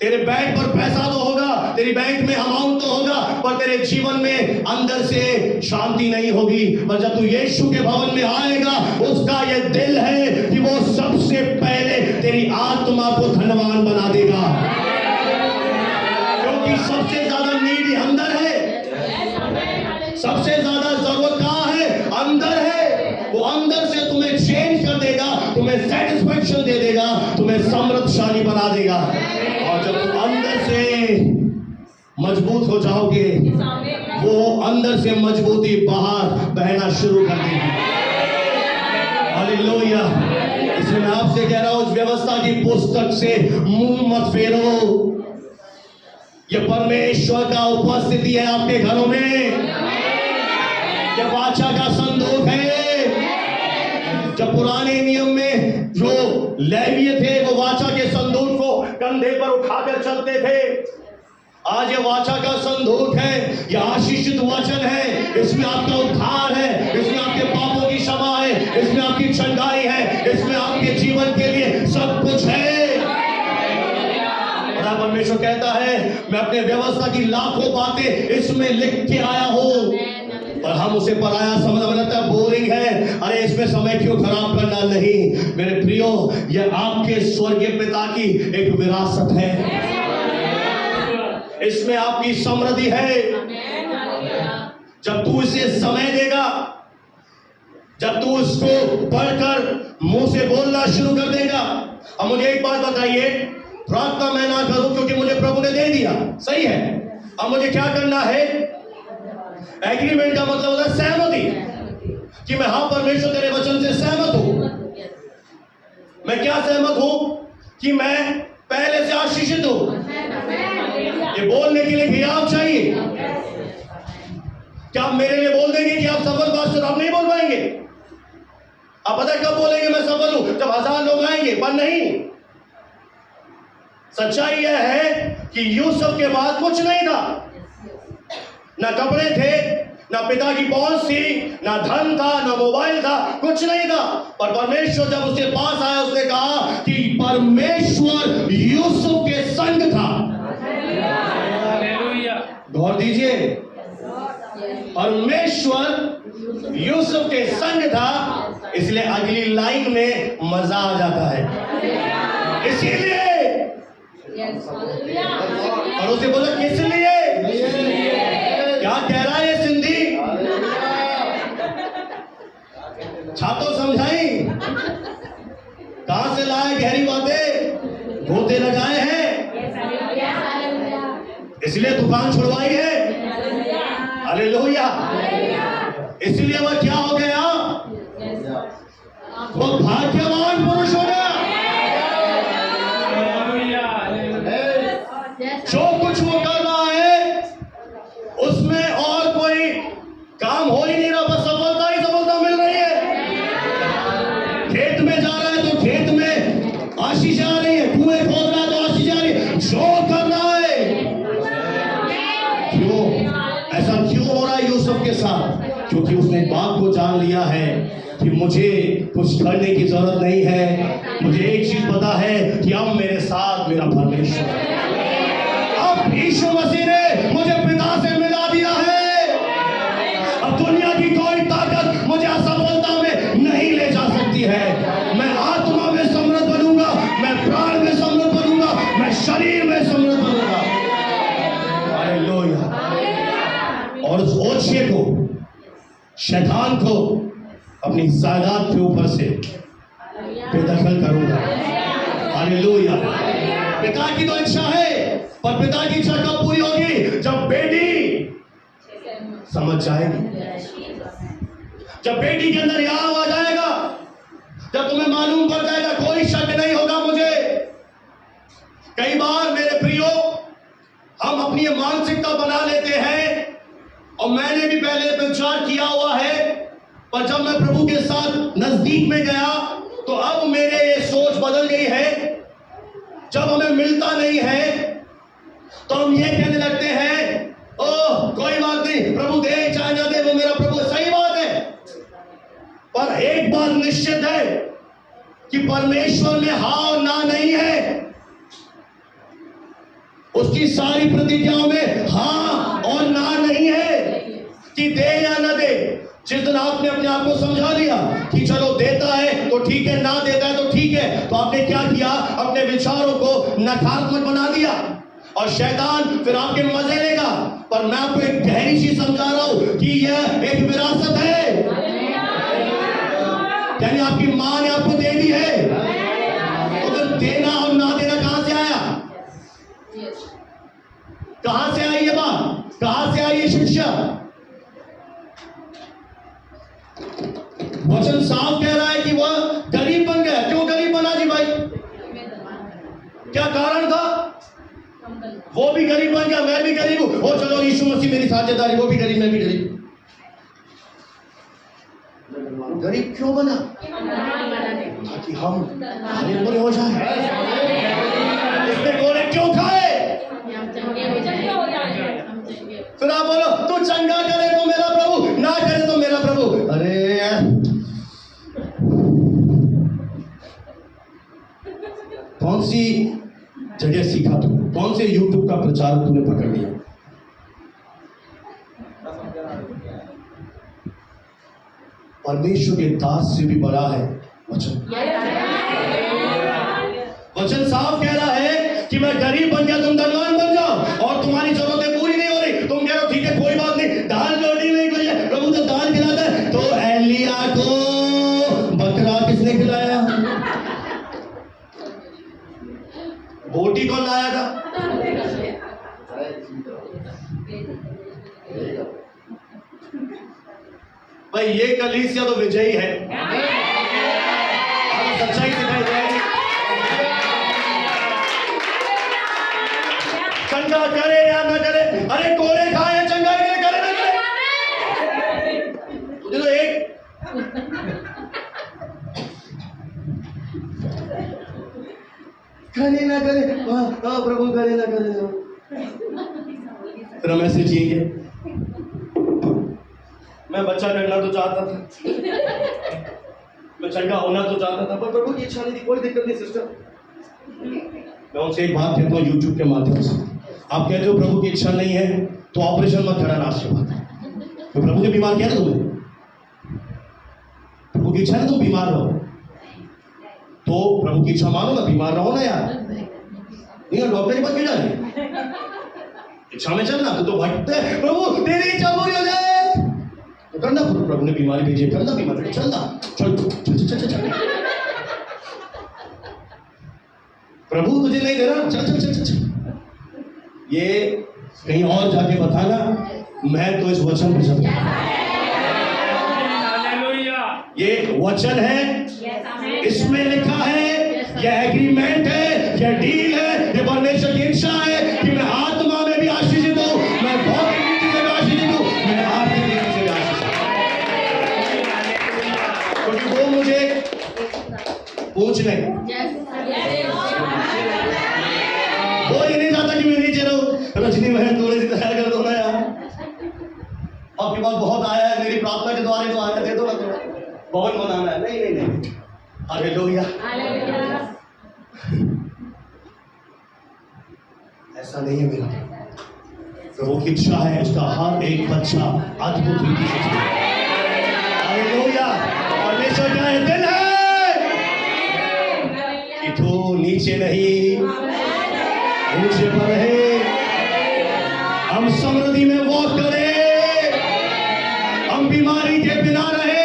तेरे बैंक पर पैसा तो होगा, तेरी बैंक में अमाउंट तो होगा, पर तेरे जीवन में अंदर से शांति नहीं होगी। पर जब तू यीशु के भवन में आएगा, उसका यह दिल है कि वो सबसे पहले तेरी आत्मा को धनवान बना देगा, क्योंकि सबसे ज्यादा नीड अंदर है, सबसे ज्यादा जरूरत कहां है? अंदर है। वो अंदर से तुम्हें चेंज कर देगा, तुम्हें सेटिस्फैक्शन दे देगा, तुम्हें समृद्धशाली बना देगा। और जब तुम अंदर से मजबूत हो जाओगे, वो अंदर से मजबूती बाहर बहना शुरू कर देगी। हालेलुया। इसलिए मैं आपसे कह रहा हूं, उस व्यवस्था की पुस्तक से मुंह मत फेरो। ये परमेश्वर का उपस्थिति है आपके घरों में, ये वाचा का संदूक है। जब पुराने नियम में जो लेवीय थे वो वाचा के संदूक को कंधे पर उठाकर चलते थे, आज ये वाचा का संदूक है, ये आशीषित वचन है। इसमें आपका उद्धार है, इसमें आपके पापों की क्षमा है, इसमें आपकी चंगाई है, इसमें आपके जीवन के लिए सब कुछ है। परमेश्वर कहता है मैं अपने व्यवस्था की लाखों बातें इसमें लिख के आया हूं, और हम उसे पढ़ाया समझ लगता है बोरिंग है, अरे इसमें समय क्यों खराब करना। नहीं मेरे प्रियो, यह आपके स्वर्गीय पिता की एक विरासत है, इसमें आपकी समृद्धि है। जब तू इसे समय देगा, जब तू उसको पढ़कर मुंह से बोलना शुरू कर देगा। अब मुझे एक बात बताइए, प्रार्थना मैं ना करूं क्योंकि मुझे प्रभु ने दे दिया, सही है, अब मुझे क्या करना है? एग्रीमेंट का मतलब होता है सहमति, कि मैं हाँ परमेश्वर तेरे वचन से सहमत हूं। मैं क्या सहमत हूं? कि मैं पहले से आशीषित हूं। ये बोलने के लिए भी आप चाहिए। क्या आप मेरे लिए बोल देंगे कि आप सफल पास्टर? आप नहीं बोल पाएंगे। आप पता कब बोलेंगे मैं सफल हूं? जब 1000 लोग आएंगे। पर नहीं, सच्चाई यह है कि यूसुफ के बाद कुछ नहीं था, ना कपड़े थे, ना पिता की पहुंच थी, ना धन था, ना मोबाइल था, कुछ नहीं था। पर परमेश्वर जब उसके पास आया, उसने कहा कि परमेश्वर यूसुफ के संग था। गौर दीजिए, परमेश्वर यूसुफ के संग था, इसलिए अगली लाइन में मजा आ जाता है। इसीलिए और उसे बोला किस लिए? क्या कह रहा है सिंधी? छातो समझाई, कहां से लाए गहरी बातें, गोते लगाए हैं, इसलिए दुकान छुड़वाई है। हालेलुया। इसलिए वह क्या हो गया? वो भाग्यवान पुरुष हो गया। जो कुछ वो कर रहा है उसमें और कोई काम हो ही नहीं रहा, बस सफलता ही सफलता मिल रही है। खेत में जा रहा है तो खेत में आशीष आ रही है, कुएं खोद रहा है तो आशीष आ रही है। जो कर रहा है, क्यों ऐसा क्यों हो रहा है यूसुफ के साथ? क्योंकि उसने बात को जान लिया है कि मुझे कुछ करने की जरूरत नहीं है। मुझे एक चीज पता है कि अब मेरे साथ मेरा परमेश्वर है। अब यीशु मसीह ने मुझे पिता से मिला दिया है। अब दुनिया की कोई ताकत मुझे असफलता में नहीं ले जा सकती है। मैं आत्मा में समृद्ध बनूंगा, मैं प्राण में समृद्ध बनूंगा, मैं शरीर में समृद्ध बनूंगा। हालेलुया। और उस ओछे को, शैतान को अपनी जायदाद के ऊपर से बेदखल करूंगा। हालेलुया। पिता की तो इच्छा है, पर पिता की इच्छा कब पूरी होगी? जब बेटी समझ जाएगी, जब बेटी के अंदर याद आ जाएगा, जब तुम्हें मालूम पड़ जाएगा, कोई शक नहीं होगा मुझे। कई बार मेरे प्रियो, हम अपनी मानसिकता बना लेते हैं, और मैंने भी पहले विचार किया हुआ है, पर जब मैं प्रभु के साथ नजदीक में गया तो अब मेरे ये सोच बदल गई है। जब हमें मिलता नहीं है तो हम ये कहने लगते हैं, ओह कोई बात नहीं, प्रभु दे चाहे ना दे, वो मेरा प्रभु। सही बात है, पर एक बात निश्चित है कि परमेश्वर में हाँ और ना नहीं है। उसकी सारी प्रतिज्ञाओं में हाँ और ना नहीं है कि दे या ना दे। जिस दिन आपने अपने आप को समझा लिया कि चलो देता है तो ठीक है, ना देता है तो ठीक है, तो आपने क्या किया? अपने विचारों को नकारात्मक बना दिया, और शैतान फिर आपके मजे लेगा। पर मैं आपको एक गहरी चीज समझा रहा हूं कि यह एक विरासत है, यानी आपकी मां ने आपको दे दी है। तो फिर देना और ना देना कहां से आया? कहां से आई ये बात? कहां से आई ये शिक्षा? वचन साफ कह रहा है कि वह गरीब बन गया। क्यों गरीब बना जी भाई? क्या कारण था? वो भी गरीब बन गया, मैं भी गरीब हूं। वो चलो यीशु मसीह मेरी साझेदारी, वो भी गरीब मैं भी गरीब। गरीब क्यों बना? ताकि हम बुरे हो जाए। इसने गोले क्यों खाए? फिर आप बोलो तू चंगा करे तो मेरा प्रभु, ना करे तो मेरा प्रभु। अरे कौन सी जगह सीखा तूने? कौन से यूट्यूब का प्रचार तूने पकड़ लिया? परमेश्वर के दास से भी बड़ा है वचन। वचन साफ कह रहा है कि मैं गरीब बन गया, तुम धनवान बन जाओ, और तुम्हारी जरूरतें पूरी नहीं हो रही, तुम कह रहे हो ठीक है कोई बात नहीं, दाल रोटी नहीं कोई है, प्रभु तो दाल खिलाता है। तो एलिया को बकरा किसने खिलाया? बोटी कौन लाया था? भाई ये कलीसिया तो विजयी है, सच्चाई दिखाई जाएगी। चंगा करे या ना करे, अरे कोरे खाए चंगा करे ना करे, मुझे तो एक करे ना करे, प्रभु करे ना करे। फिर हम ऐसे जिएंगे। मैं बच्चा करना तो चाहता था, मैं चंगा होना तो चाहता था, पर प्रभु की इच्छा नहीं थी। कोई दिक्कत नहीं सिस्टर, मैं उनसे एक बात कहता हूँ यूट्यूब के माध्यम से। आप कहते हो प्रभु की इच्छा नहीं है तो ऑपरेशन मत कराना, आज के बाद। तो प्रभु ने बीमार किया ना तुम्हें, प्रभु की इच्छा है तुम बीमार रहो, तो प्रभु की इच्छा मानो ना, बीमार रहो ना यार। नहीं डॉक्टर के पास क्यों जाए? इच्छा में चलना। तो भटकते हैं, प्रभु तेरी इच्छा पूरी हो जाए तो करना। प्रभु ने बीमारी भेजी, करना, बीमारी चलना, चल चल चल चल चल। प्रभु तुझे नहीं दे रहा, चल चल चल चल। ये कहीं और जाके बताना, मैं तो इस वचन पर चलता हूं। ये वचन है, इसमें लिखा है, यह एग्रीमेंट है, यह डील है, ये परमेश्वर की इच्छा है कि मैं आत्मा में भी आशीषित हूं, मैं भौतिक नीति से भी आशीषित हूं, मैं आर्थिक नीति से भी आशीषित हूं। क्योंकि वो मुझे पूछ ले, वो ये नहीं चाहता कि मैं नीचे रहूं। रजनी बहन थोड़ी सी दया कर दो ना यार, आपके पास बहुत आया है, मेरी प्रार्थना के द्वारा तो आया, दे दो ना थोड़ा, बहुत मनाना है। नहीं नहीं नहीं, हालेलुया। ऐसा नहीं है मेरा, प्रभु की इच्छा है उसका हर एक बच्चा अद्भुत रीति से चले। हालेलुया। परमेश्वर का यह दिल है कि तू नीचे नहीं ऊंचे पर रहे, हम समृद्धि में वॉक करें, हम बीमारी के बिना रहे।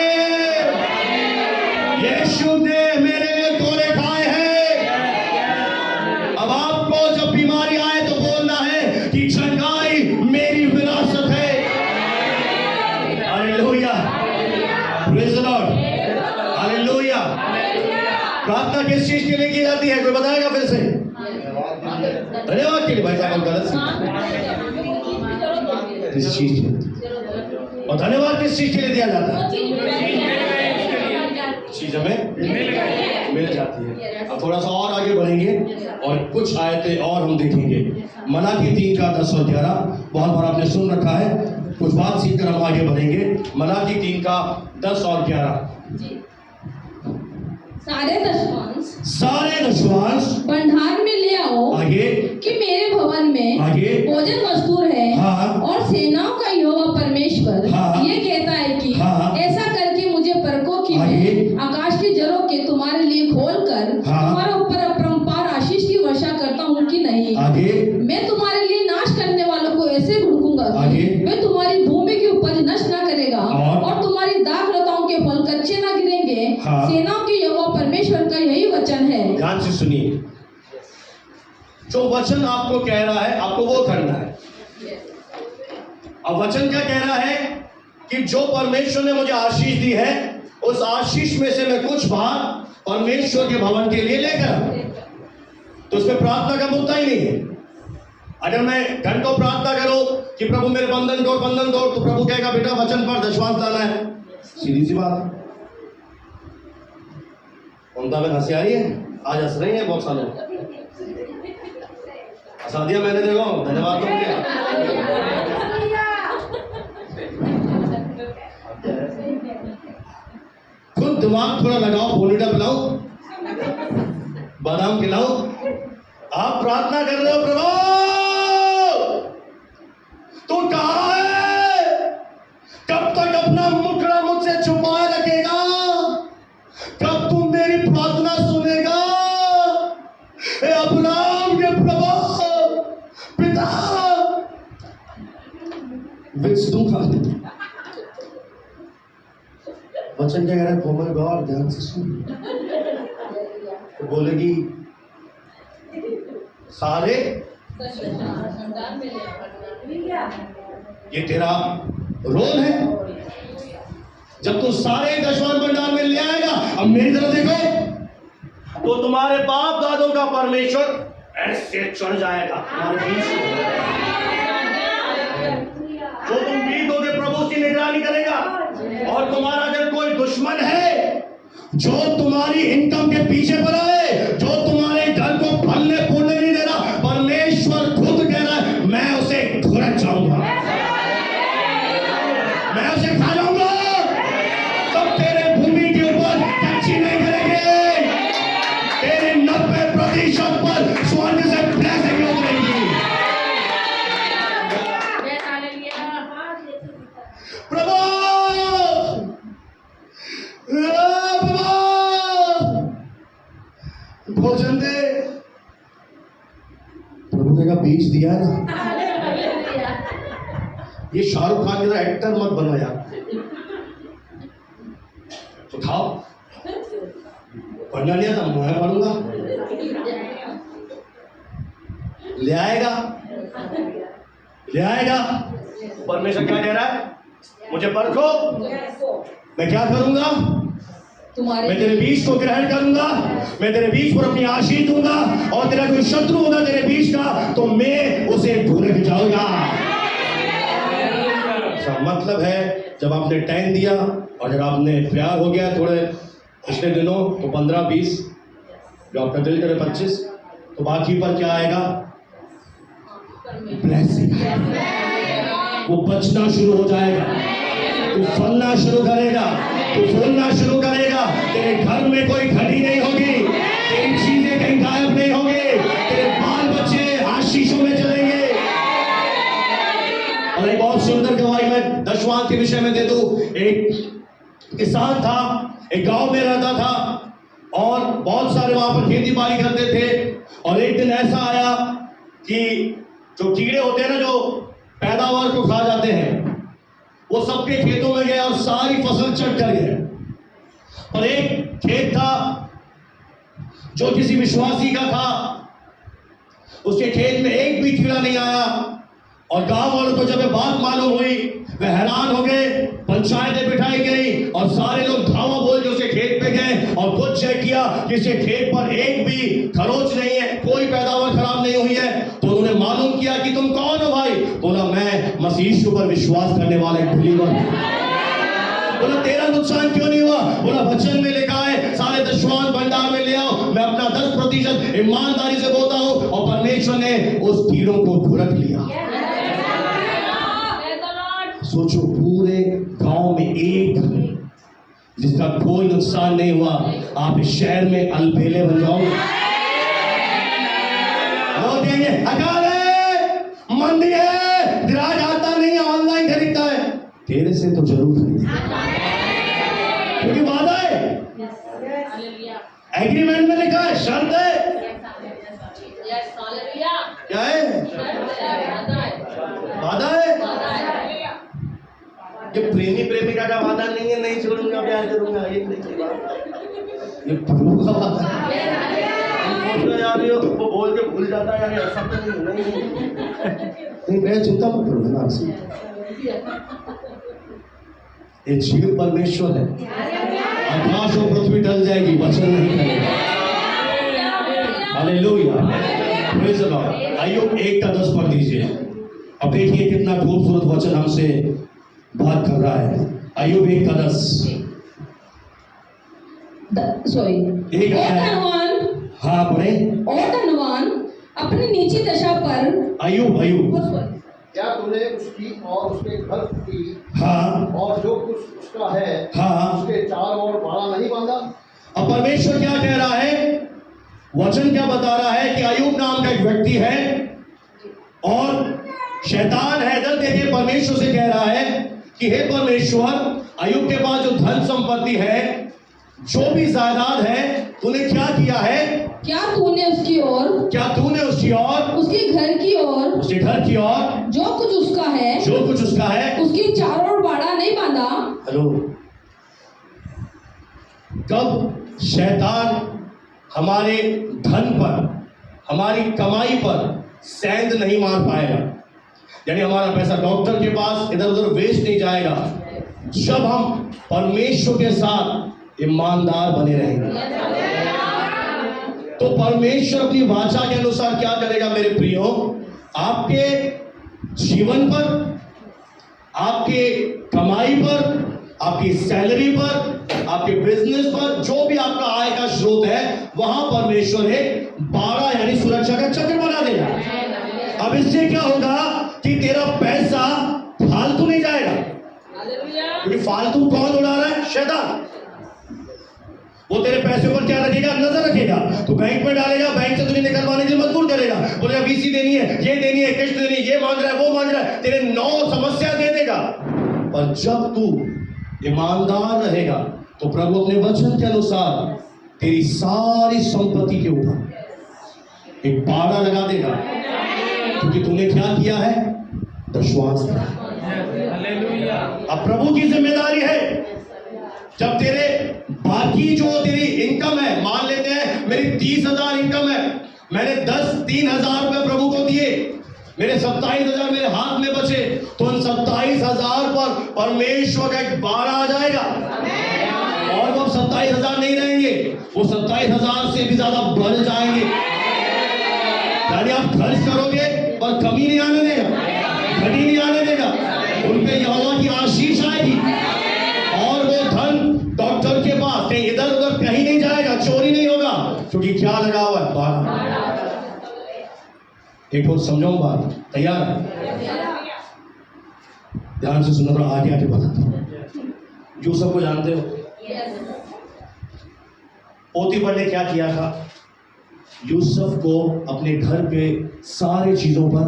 यीशु ने मेरे लिए तोड़े खाए हैं। अब आपको जब बीमारी आए तो बोलना है कि चंगाई मेरी विरासत है। Hallelujah, praise the lord, hallelujah. प्रार्थना किस चीज के लिए की जाती है, कोई बताएगा फिर से? धन्यवाद के लिए भाई साहब, गलत किस चीज के, और धन्यवाद किस चीज के लिए दिया जाता है? चीज हमें मिल जाती है। अब थोड़ा सा और आगे बढ़ेंगे और कुछ आयतें और हम देखेंगे। मलाकी 3 का 10 और 11 बहुत बार आपने सुन रखा है, कुछ बात सीखकर हम आगे बढ़ेंगे। मलाकी 3 का 10 और 11। सारे दशमांश भंडार में ले आओ, आगे, कि मेरे भवन में आगे, भोजन वस्तु है। हाँ, और सेनाओं का यहोवा परमेश्वर हाँ, ये कहता है कि हाँ, ऐसा करके मुझे परखो कि आगे, मैं आकाश के जरों के तुम्हारे लिए खोलकर हाँ, तुम्हारे ऊपर अपरंपार आशीष की वर्षा करता हूँ कि नहीं। आगे, मैं तुम्हारे लिए नाश करने वालों को ऐसे भुड़कूंगा आगे, मैं तुम्हारी भूमि की उपज नष्ट न करेगा, और तुम्हारी दाख लताओं के फल कच्चे न गिरेंगे। हाँ, सेनाओं के यहोवा परमेश्वर का यही वचन है। ध्यान से सुनिए, जो वचन आपको कह रहा है आपको वो करना है। अब वचन क्या कह रहा है कि जो परमेश्वर ने मुझे आशीष दी है, उस आशीष में से मैं कुछ भाग परमेश्वर के भवन के लिए लेकर आऊं। तो इसमें प्रार्थना का मुद्दा ही नहीं है। अगर मैं घंटों प्रार्थना करूं कि प्रभु मेरे बंधन तोड़, बंधन तोड़, तो प्रभु कहेगा बेटा वचन पर दशमांश लाना है। सीधी सी बात है। उनका में हंसी आ रही है, आज हंस रही है बहुत सालों, हंसा दिया मैंने, देखो धन्यवाद तो किया। खुद दिमाग थोड़ा लगाओ, बोनीटा पिलाओ, बादाम खिलाओ। आप प्रार्थना कर रहे हो, प्रभु तू कहां है? कब तक अपना मुखड़ा मुझसे छुपाए रखेगा? कब तुम मेरी प्रार्थना सुनेगा? हे अब्राहम के प्रभु पिता, तुम खा वचन क्या कह रहा है? कोमल गौर ध्यान से सुन। तो बोलेगी सारे, ये तेरा रोल है। जब तू सारे दशमांश भंडार में ले आएगा, अब मेरी तरफ देखो, तो तुम्हारे बाप दादों का परमेश्वर ऐसे चढ़ जाएगा तुम्हारे बीच में। जो तुम बीतोगे प्रभु की निगरानी करेगा। और तुम्हारा अगर कोई दुश्मन है जो तुम्हारी इनकम के पीछे पड़ा है, जो तुम्हारे घर को फलने फूलने नहीं दे रहा, परमेश्वर खुद कह रहा है मैं उसे घुरच जाऊंगा, मैं उसे खा जाऊंगा। तब तेरे भूमि के ऊपर कच्ची नहीं करेंगे, तेरे 90% पर स्वर्ण से ब्लेसिंग उतरेगी। प्रभु भोजन दे। प्रभु ने कहा बीज दिया है ना। ये शाहरुख खान की तरह एक्टर मत बनो यार। तो खाओ, पढ़ना लिया था मैं पढ़ूंगा। ले आएगा, ले आएगा। परमेश्वर क्या कह रहा है? मुझे परखो, मैं क्या करूंगा? मैं तेरे बीज को ग्रहण करूंगा, मैं तेरे बीज पर अपनी आशीष दूंगा, और तेरा कोई शत्रु होगा तेरे बीज का तो मैं उसे भूल जाऊंगा। मतलब है जब आपने टाइम दिया और जब आपने प्यार हो गया थोड़े पिछले दिनों तो 15-20 जो आपका दिल करे 25, तो बाकी पर क्या आएगा? ब्लेसिंग। वो बचना शुरू हो जाएगा, तू फलना शुरू करेगा, तू फूलना शुरू करेगा। तेरे घर में कोई घड़ी नहीं होगी, तेरी चीजें कहीं गायब नहीं होंगे, तेरे बाल बच्चे आशीषों में चलेंगे। और एक बहुत सुंदर गवाही मैं दशवां के विषय में दे दूं। एक किसान था, एक गांव में रहता था और बहुत सारे वहां पर खेती बाड़ी करते थे। और एक दिन ऐसा आया कि जो कीड़े होते हैं ना, जो पैदावार को खा जाते हैं, वो सबके खेतों में गए और सारी फसल चट कर गए। और एक खेत था जो किसी विश्वासी का था, उसके खेत में एक भी कीड़ा नहीं आया। और गांव वालों को जब ये बात मालूम हुई, वे हैरान हो गए। पंचायतें बिठाई गई और सारे लोग धावा बोल के उसके खेत पे गए और खुद चेक किया कि इसके खेत पर एक भी खरोच नहीं है, कोई पैदावार खराब नहीं हुई है। तो उन्होंने मालूम किया कि तुम कौन हो भाई? बोला मैं मसीह यीशु पर विश्वास करने वाला एक बिलीवर। बोला तेरा नुकसान क्यों नहीं हुआ? बोला वचन में लिखा है सारे दशवां भंडार में ले आओ, मैं अपना 10% ईमानदारी से बोलता हूं। और परमेश्वर ने उस कीड़ों को ढुरक लिया। सोचो पूरे गांव में एक जिसका कोई नुकसान नहीं हुआ, आप इस शहर में अलबेले बन जाओगे। लोग कहेंगे अकाल है, मंदी है, ग्राहक आता नहीं है, ऑनलाइन खरीदता है। तेरे से तो जरूर खरीदेगा, क्योंकि वादा है, एग्रीमेंट में लिखा है, शर्त है। क्या है? वादा है। ये प्रेमी प्रेमिका का वादा नहीं है, नहीं छोड़ूंगा, प्यार करूंगा, ये नहीं बात। ये प्रभु का वादा है। यार ये वो बोल के भूल जाता है, यार ऐसा तो नहीं। मैं चिंता मत करो ना, ये जीवित परमेश्वर है। आकाश और पृथ्वी टल जाएगी, वचन नहीं टलेगा। Hallelujah, praise the lord. अय्यूब 1:10 पढ़ दीजिए। अब देखिए कितना खूबसूरत वचन हमसे बात कर रहा है। अय्यूब 1:10। सॉरी, हाँ पढ़े। और धनवान अपनी नीची दशा पर। अय्यूब क्या तूने उसकी और उसके घर की हाँ और जो कुछ उसका है हाँ उसके चारों ओर बाड़ा नहीं बांधा? अब परमेश्वर क्या कह रहा है? वचन क्या बता रहा है कि अय्यूब नाम का एक व्यक्ति है और शैतान है दल देखिए परमेश्वर से कह रहा है कि हे परमेश्वर, अय्यूब के पास जो धन संपत्ति है, जो भी जायदाद है, तूने क्या किया है? क्या तूने उसकी ओर, क्या तूने उसकी ओर, उसके घर की ओर, उसके घर की ओर, जो कुछ उसका है, जो कुछ उसका है, उसकी चारों ओर बाड़ा नहीं बांधा? हेलो, कब शैतान हमारे धन पर, हमारी कमाई पर सेंध नहीं मार पाएगा, यानी हमारा पैसा डॉक्टर के पास इधर उधर वेस्ट नहीं जाएगा, जब हम परमेश्वर के साथ ईमानदार बने रहेंगे। तो परमेश्वर अपनी वाचा के अनुसार क्या करेगा मेरे प्रियो? आपके जीवन पर, आपके कमाई पर, आपकी सैलरी पर, आपके बिजनेस पर, जो भी आपका आय का स्रोत है, वहां परमेश्वर एक बाड़ा यानी सुरक्षा का चक्र बना देगा। अब इससे क्या होगा कि तेरा पैसा फालतू नहीं जाएगा, क्योंकि फालतू कौन उड़ा रहा है? शैतान। वो तेरे पैसे पर क्या रखेगा? नजर रखेगा। तो बैंक में डालेगा, बैंक से तुझे निकलवाने के लिए मजबूर करेगा, बोलेगा बीसी देनी है, ये देनी है, किस्त देनी है, ये मांग रहा है, वो मांग रहा है, तेरे 9 समस्या दे देगा। पर जब तू ईमानदार रहेगा तो प्रभु अपने वचन के अनुसार तेरी सारी संपत्ति के ऊपर एक बाड़ा लगा देगा, क्योंकि तूने क्या किया है? दशवांश दिया। अब प्रभु की जिम्मेदारी है, जब तेरे बाकी जो तेरी इनकम है, मान लेते हैं मेरी 30,000 इनकम है, मैंने 3,000 रुपए प्रभु को दिए, मेरे 27,000 मेरे हाथ में बचे तो उन 27,000 पर परमेश्वर का एक बाड़ा आ जाएगा और वो 27,000 नहीं रहेंगे, वो 27,000 से भी ज्यादा बढ़ जाएंगे। यानी आप खर्च करोगे पर कमी नहीं आने देगा, घटी नहीं आने देगा, उन पे यहोवा की आशीष आएगी और वो धन डॉक्टर के पास कहीं इधर उधर कहीं नहीं जाएगा, चोरी नहीं होगा, क्योंकि क्या लगा हुआ है? बाड़ा। एक और समझाऊं बात, तैयार है? ध्यान से सुनो, आगे आगे बताता हूं। यूसुफ को जानते हो? पोतीफर ने क्या किया था? यूसुफ को अपने घर पे सारे चीजों पर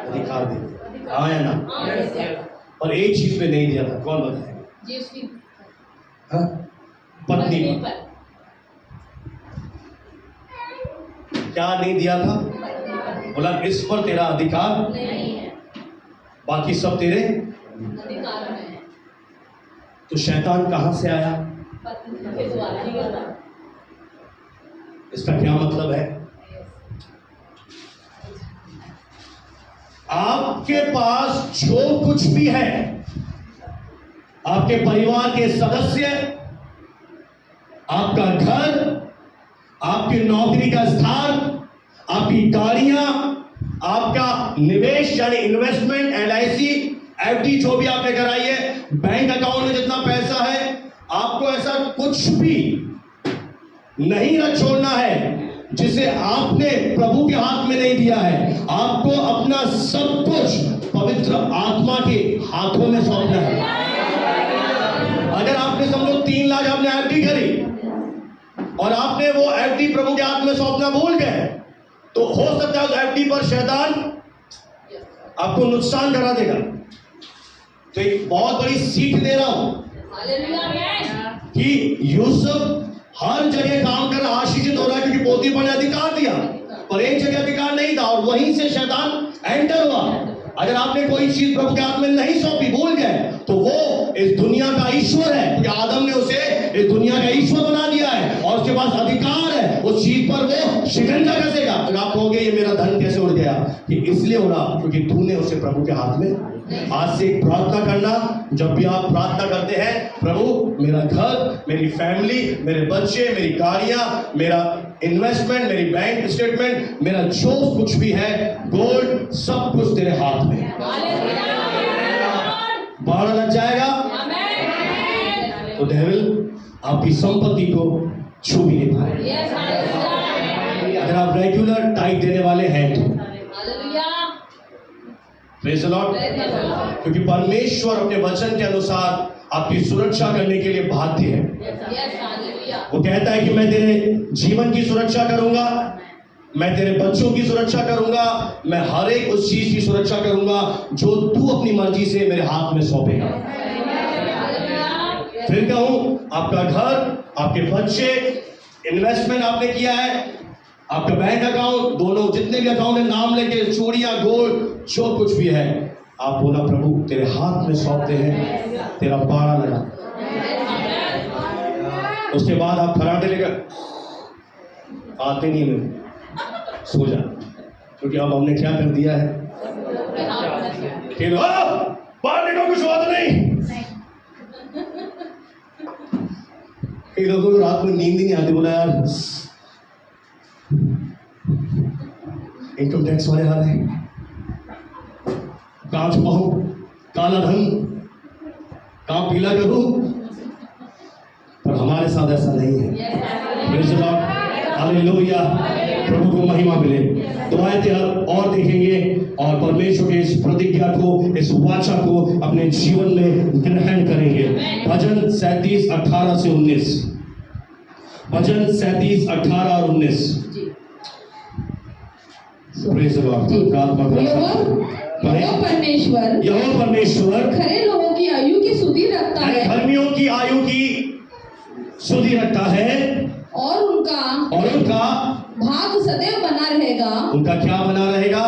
अधिकार दे दिया, हाँ या ना? और एक चीज पे नहीं दिया था, कौन बताएगा? हाँ? पत्नी पर। क्या नहीं दिया था? बोला इस पर तेरा अधिकार नहीं है, बाकी सब तेरे अधिकार में है। तो शैतान कहां से आया? इसका क्या मतलब है? आपके पास जो कुछ भी है, आपके परिवार के सदस्य, आपका घर, आपकी नौकरी का स्थान, आपकी गाड़ियां, आपका निवेश यानी इन्वेस्टमेंट, LIC, FD जो भी आपने कराई है, बैंक अकाउंट में जितना पैसा है, आपको ऐसा कुछ भी नहीं रख छोड़ना है जिसे आपने प्रभु के हाथ में नहीं दिया है। आपको अपना सब कुछ पवित्र आत्मा के हाथों में सौंपना है। अगर आपने समझो 3 लाख आपने FD करी और आपने वो FD प्रभु के हाथ में सौंपना भूल गए, तो हो सकता है उस FD पर शैतान आपको नुकसान करा देगा। तो एक बहुत बड़ी सीख दे रहा हूं कि यूसुफ हर जगह काम कर आशीषित हो रहा है, क्योंकि पोतीफर ने अधिकार दिया, पर एक जगह अधिकार नहीं था और वहीं से शैतान एंटर हुआ। अगर आपने कोई चीज प्रभु के हाथ में नहीं सौंपी, भूल गए, तो वो इस दुनिया का ईश्वर है, क्योंकि आदम ने उसे इस दुनिया का ईश्वर बना दिया है और उसके पास अधिकार है, उस चीज पर वो शिकंजा कसेगा। तो आप कहोगे ये मेरा धन कैसे उड़ गया? कि इसलिए उड़ा क्योंकि तूने उसे प्रभु के हाथ में। आज से प्रार्थना करना, जब भी आप प्रार्थना करते हैं, प्रभु मेरा घर, मेरी फैमिली, मेरे बच्चे, मेरी गाड़ियां, मेरा इन्वेस्टमेंट, मेरी बैंक स्टेटमेंट, मेरा जो कुछ भी है, गोल्ड, सब कुछ तेरे हाथ में। बाड़ा लग जाएगा तो डेविल आपकी संपत्ति को छू भी नहीं पाएगा। अगर आप रेगुलर टाइप देने वाले हैं तो प्रेज़ द लॉर्ड। क्योंकि परमेश्वर अपने वचन के अनुसार आपकी सुरक्षा करने के लिए बाध्य है। वो कहता है कि मैं तेरे जीवन की सुरक्षा करूंगा, मैं तेरे बच्चों की सुरक्षा करूंगा, मैं हर एक उस चीज की सुरक्षा करूंगा जो तू अपनी मर्जी से मेरे हाथ में सौंपेगा। फिर कहूं, आपका घर, आपके बच्चे, इन्वेस्टमेंट आपने किया है, आपका बैंक अकाउंट, दोनों जितने भी अकाउंट है, नाम लेके, चूड़ियां, गोल्ड, जो कुछ भी है, आप बोला प्रभु तेरे हाथ में सौंपते हैं, तेरा बाड़ा लगा। उसके बाद आप खराटे लेकर आते नहीं में सो जा, क्योंकि अब हमने क्या कर दिया है कि बाहर निकलो, कुछ बात नहीं। कई लोगों को रात में नींद ही नहीं आती, बोला यार इनकम टैक्स वाले आ रहे हैं, कहां छुपाऊं काला धन, कहां पीला करूं, पर हमारे साथ ऐसा नहीं है। प्रेज़ द लॉर्ड, हालेलुया, प्रभु को महिमा मिले। दुआएं और देखेंगे और परमेश्वर के इस प्रतिज्ञा को, इस वाचा को अपने जीवन में ग्रहण करेंगे। भजन 37, 18 से 19, भजन 37, 18 और 19। Praise the Lord. यहोवा परमेश्वर खरे लोगों की आयु की सुधि रखता है, धर्मियों की आयु की सुधि रखता है, और उनका भाग सदैव बना रहेगा। उनका क्या बना रहेगा?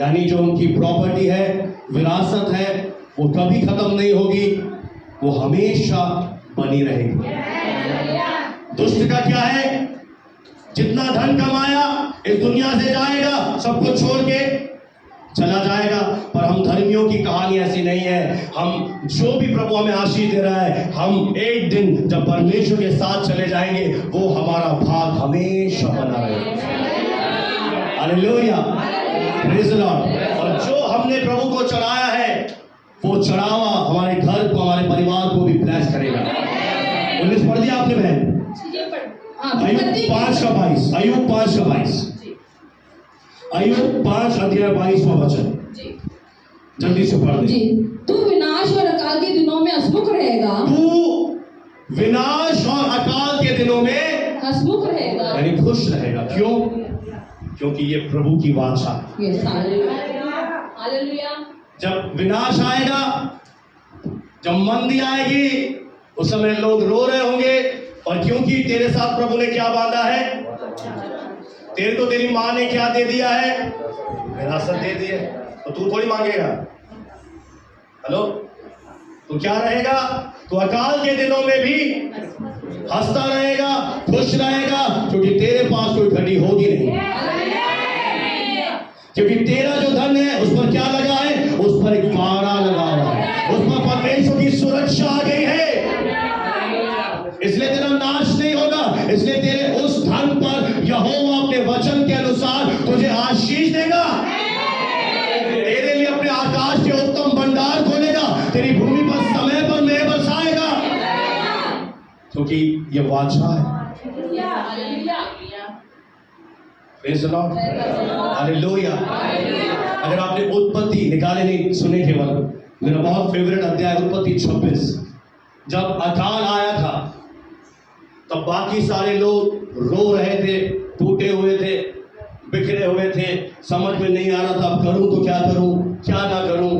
यानी जो उनकी प्रॉपर्टी है, विरासत है, वो कभी खत्म नहीं होगी, वो हमेशा बनी रहेगी। दुष्ट का क्या है? जितना धन कमाया इस दुनिया से जाएगा, सब कुछ छोड़ के चला जाएगा। पर हम धर्मियों की कहानी ऐसी नहीं है। हम जो भी प्रभु हमें आशीष दे रहा है, हम एक दिन जब परमेश्वर के साथ चले जाएंगे, वो हमारा भाग हमेशा बना रहेगा। Hallelujah, praise the Lord. और जो हमने प्रभु को चढ़ाया है, वो चढ़ावा हमारे घर को, हमारे परिवार को भी ब्लेस करेगा। 19 पढ़ दिया आपने बहन? अय्यूब 5:22, अय्यूब 5:22, अय्यूब 5:22वां वचन, जल्दी से पढ़ दे। तू विनाश और अकाल के दिनों में हंसमुख रहेगा। तू विनाश और अकाल के दिनों में हंसमुख रहेगा, यानी खुश रहेगा। क्यों? क्योंकि ये प्रभु की वाचा है। हालेलुया। जब विनाश आएगा, जब मंदी आएगी, उस समय लोग रो रहे होंगे। और क्योंकि तेरे साथ प्रभु ने क्या बांधा है? तेरे को तेरी माँ ने क्या दे दिया है? विरासत दे दी है। तो तू थोड़ी मांगेगा। हेलो, तो क्या रहेगा? तो अकाल के दिनों में भी हंसता रहेगा, खुश रहेगा, क्योंकि तेरे पास कोई घटी होगी नहीं। क्योंकि तेरा जो धन है, उस पर क्या लगा है? उस पर एक पारा लगा हुआ है, उस पर परमेश्वर की सुरक्षा आ गई है। इसलिए तेरा नाश नहीं होगा। इसलिए तेरे उस धन पर यहोवा अपने वचन के अनुसार तुझे आशीष देगा। तेरे लिए अपने आकाश के उत्तम भंडार खोलेगा। तेरी भूमि पर समय पर मेघ बरसाएगा, क्योंकि ये वाचा है। Praise the lord, hallelujah. अगर आपने उत्पत्ति निकाले नहीं सुने, केवल मेरा बहुत फेवरेट अध्याय उत्पत्ति 26। जब अकाल आया था, तब बाकी सारे लोग रो रहे थे, टूटे हुए थे, बिखरे हुए थे, समझ में नहीं आ रहा था अब करूं तो क्या करूं, क्या ना करूं।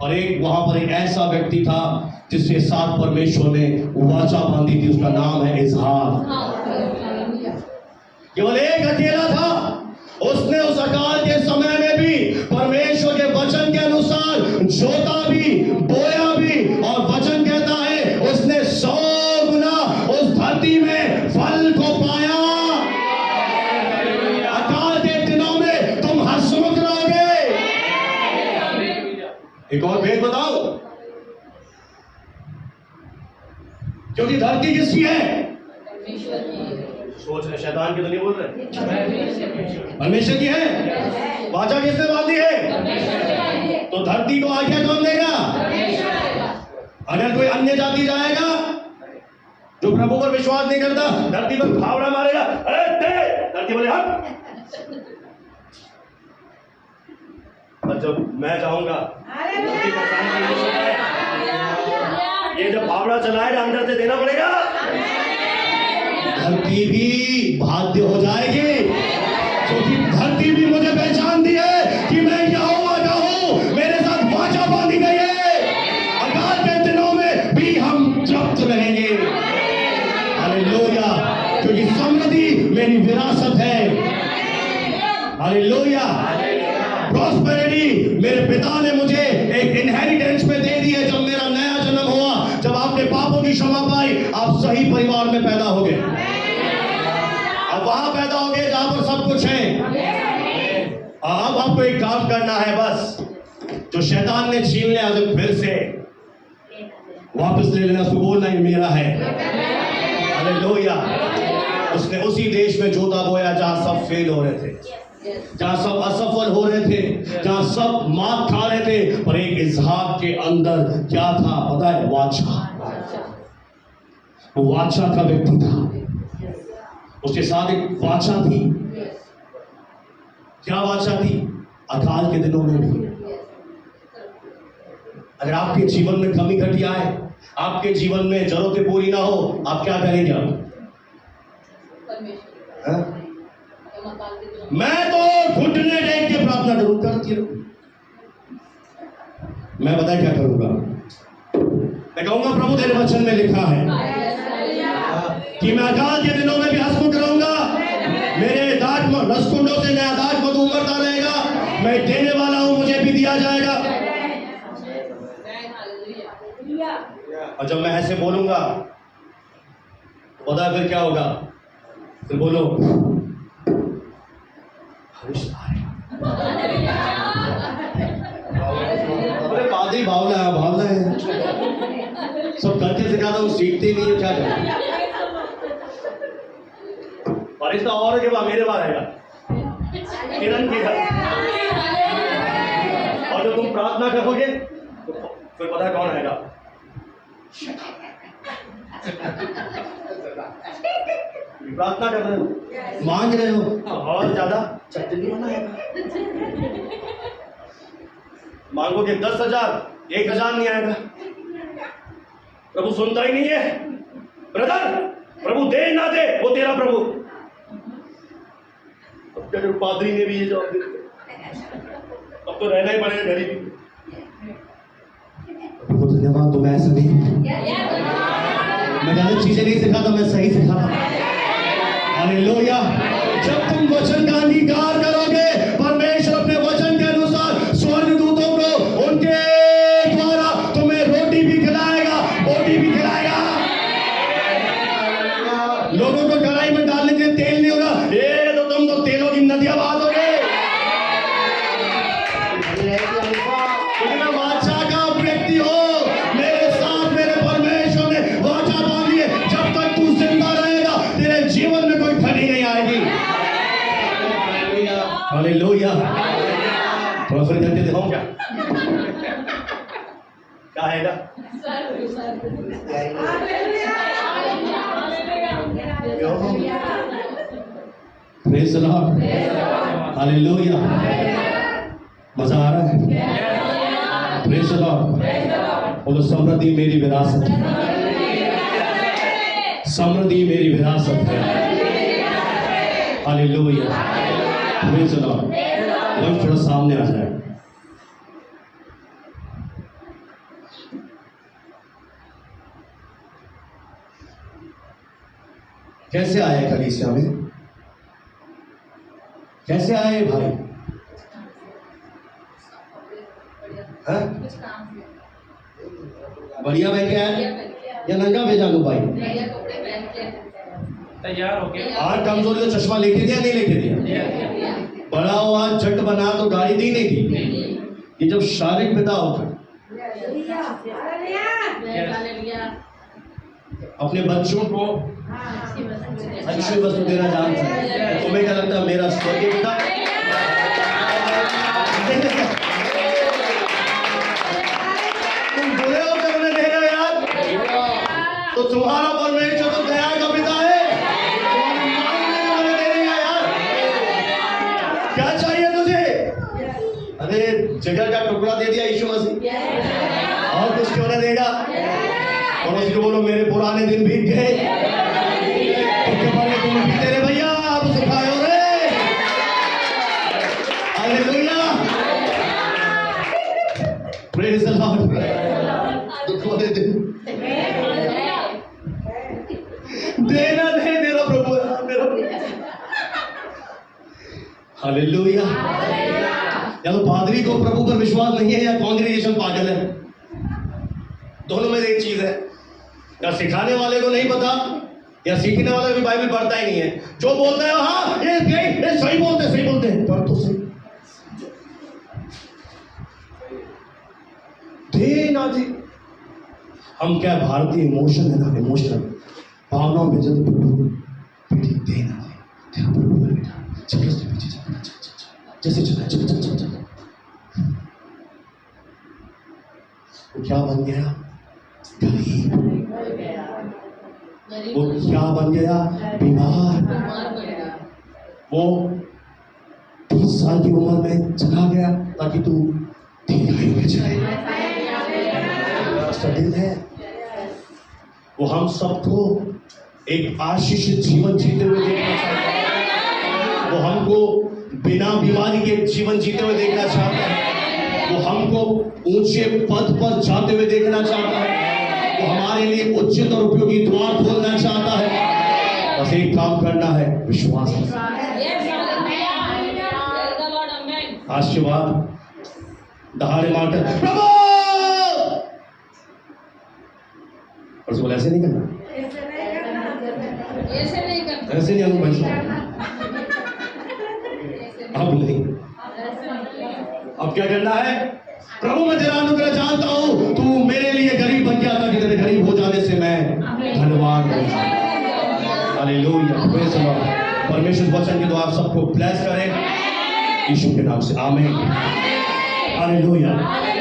और एक वहां पर एक ऐसा व्यक्ति था जिसके साथ परमेश्वर ने वाचा बांधी थी, उसका नाम है इसहाक। केवल एक अकेला था, उसने उस अकाल के समय में भी परमेश्वर के वचन के अनुसार जोता भी, बोया भी, और वचन कहता है उसने 100 गुना उस धरती में फल को पाया। अकाल के दिनों में तुम हंसमुख रहोगे। एक और भेद बताओ, क्योंकि धरती किसकी है? सोच रहे, शैतान की तो नहीं बोल रहे, परमेश्वर की है। वाचा किसने बांधी है? तो धरती को आज्ञा कौन देगा? अगर कोई अन्य जाति जाएगा जो प्रभु पर विश्वास नहीं करता, धरती पर फावड़ा मारेगा, धरती बोले हट। और जब मैं जाऊंगा, ये जब फावड़ा चलाएगा अंदर से देना पड़ेगा, धरती भी बाध्य हो जाएगी। क्योंकि धरती भी मुझे पहचान दी है कि मैं यहोवा का हूं, मेरे साथ वाचा बांधी गई है। अकाल के दिनों में भी हम तृप्त रहेंगे। हालेलुया, क्योंकि समृद्धि मेरी विरासत है। हालेलुया, प्रॉस्पेरिटी मेरे पिता ने मुझे एक इनहेरिटेंस में दे दी है। जब मेरा नया जन्म हुआ, जब आपने पापों की क्षमा पाई, आप सही परिवार में पैदा हो गए। अब वहां पैदा हो गए जहां पर सब कुछ है। अब आपको एक काम करना है, बस जो शैतान ने छीन लिया उसे फिर से वापस ले लेना। उसको बोलना ही मेरा है। हालेलुया। उसने उसी देश में जोता बोया जहां सब फेल हो रहे थे, जहां सब असफल हो रहे थे, जहां सब मात खा रहे थे। पर एक इसहाक के अंदर क्या था पता है? वाचा। वो वाचा का व्यक्ति था, उसके साथ एक वाचा थी। क्या वाचा थी? अकाल के दिनों में भी अगर आपके जीवन में कमी घटी आए, आपके जीवन में जरूरतें पूरी ना हो, आप क्या करेंगे? मैं तो घुटने टेक के प्रार्थना जरूर करती हूं। मैं बताया क्या करूंगा? मैं कहूंगा प्रभु तेरे वचन में लिखा है कि मैं अकाल के दिनों में भी हंसमुख रहूंगा। मेरे दांत रसकुंडों से नया दांत मधु उमड़ता रहेगा। मैं देने वाला हूं, मुझे भी दिया जाएगा। और जब मैं ऐसे बोलूंगा, पता फिर क्या होगा? फिर बोलो, रिश्ता है। बोले पादरी भावना है, सब करके सिखाता हूँ, सीखते ही नहीं है, क्या करें। और इसका और के बाद मेरे बाद आएगा किरण के घर। और जब तुम प्रार्थना करोगे तो फिर पता है कौन आएगा? प्रार्थना कर रहे हो, मांग रहे हो, और ज्यादा चटनी बनाएगा। मांगोगे 10,000, 1,000 नहीं आएगा। प्रभु सुनता ही नहीं है। ब्रदर, प्रभु दे ना दे, वो तेरा प्रभु। अब तेरे पादरी ने भी ये जवाब दे दिया, अब तो रहना ही पड़ेगा गरीबी। प्रभु धन्यवाद, तो मैं ऐसा नहीं, मैं गलत चीजें नहीं सिखाता, मैं सही सिखाता। हालेलुया। जब तुम वचन का अंगीकार करोगे, परमेश्वर अपने वचन के अनुसार स्वर्गदूतों को उनके द्वारा तुम्हें रोटी भी खिलाएगा, बोटी भी खिलाएगा। लोगों को कढ़ाई में डालने के लिए तेल नहीं होगा, ये तो तुम तो तेलों की नदियां बहाओगे। तुम बादशाह का व्यक्ति हो, मेरे साथ मेरे परमेश्वर ने वाचा बांधी है, जब तक तू जिंदा रहेगा तेरे जीवन में कोई खड़ी नहीं आएगी। हालेलुया। थोड़ा सा करके दिखाऊं क्या? क्या आएगा? Praise the lord. हालेलुया। मजा आ रहा है? Praise the Lord. बोलो समृद्धि मेरी विरासत है, समृद्धि मेरी विरासत है। हालेलुया। Praise the Lord. लोग थोड़ा सामने आ जाए। कैसे आए कलीसिया में? कैसे आए भाई? हाँ? बढ़िया बहन के आए या नंगा भेजा लो भाई? तैयार हो गए। आज कमजोरी का चश्मा लेके दिया, नहीं लेके दिया? बड़ा हो आज झट बना तो गाड़ी दी नहीं दी। ये जब शारीरिक पिता होता है, अपने बच्चों को अच्छी वस्तु देना जानता है। तुम्हें क्या लगता है मेरा स्वर्गीय पिता? तुम बुरे हो कर उन्हें देना यार, तो तुम्हारा परमेश्वर तो दया का पिता है, उन्हें देने का यार। क्या चाहिए तुझे? अरे जिगर का टुकड़ा दे दिया यीशु मसीह, और कुछ क्यों नहीं देगा? और उसको बोलो मेरे पुराने दिन बीत गए, तुम पीते रहे भैया, आप उसे खाए हो रे। हालेलुया। Praise the Lord. दुख वाले दिन देना दे मेरा प्रभु, मेरा प्रभु। हालेलुया। या तो पादरी को प्रभु पर विश्वास नहीं है, या कांग्रेगेशन पागल है। दोनों में एक चीज है, या सिखाने वाले को नहीं पता, या सीखने वाला भी बाइबल पढ़ता ही नहीं है। जो बोलता है हाँ ये सही बोलते हैं, पर तो सही दे ना दे। हम क्या भारतीय इमोशन है ना, इमोशनल भावनाओं में जब प्रभु बेटी दे ना दे, तेरा प्रभु बेटा चल उसके पीछे चल, जैसे चला चल। वो क्या बन गया? गरीब। वो क्या बन गया? बीमार। वो 30 साल की उम्र में चला गया ताकि तू दीर्घायु में जाए। उसका दिल है। वो हम सबको एक आशीषित जीवन जीते हुए देखना चाहता है। वो हमको बिना बीमारी के जीवन जीते हुए देखना चाहता है। वो हमको ऊंचे पद पर जाते हुए देखना चाहता है। वो हमारे लिए उचित और उपयोगी द्वार खोलना चाहता है। बस एक काम करना है, विश्वास। आज के बाद दहाड़े मारकर प्रभु, और बोले ऐसे नहीं करना, ऐसे नहीं हम अब नहीं। अब क्या करना है? प्रभु मैं तेरा अनुग्रह जानता हूं, तू मेरे लिए गरीब बन गया था कि तेरे गरीब हो जाने से मैं धनवान बन जाऊं। Hallelujah, praise the Lord. परमेश्वर वचन के द्वारा आप सबको ब्लेस करें यीशु के नाम से, आमीन। हालेलुया।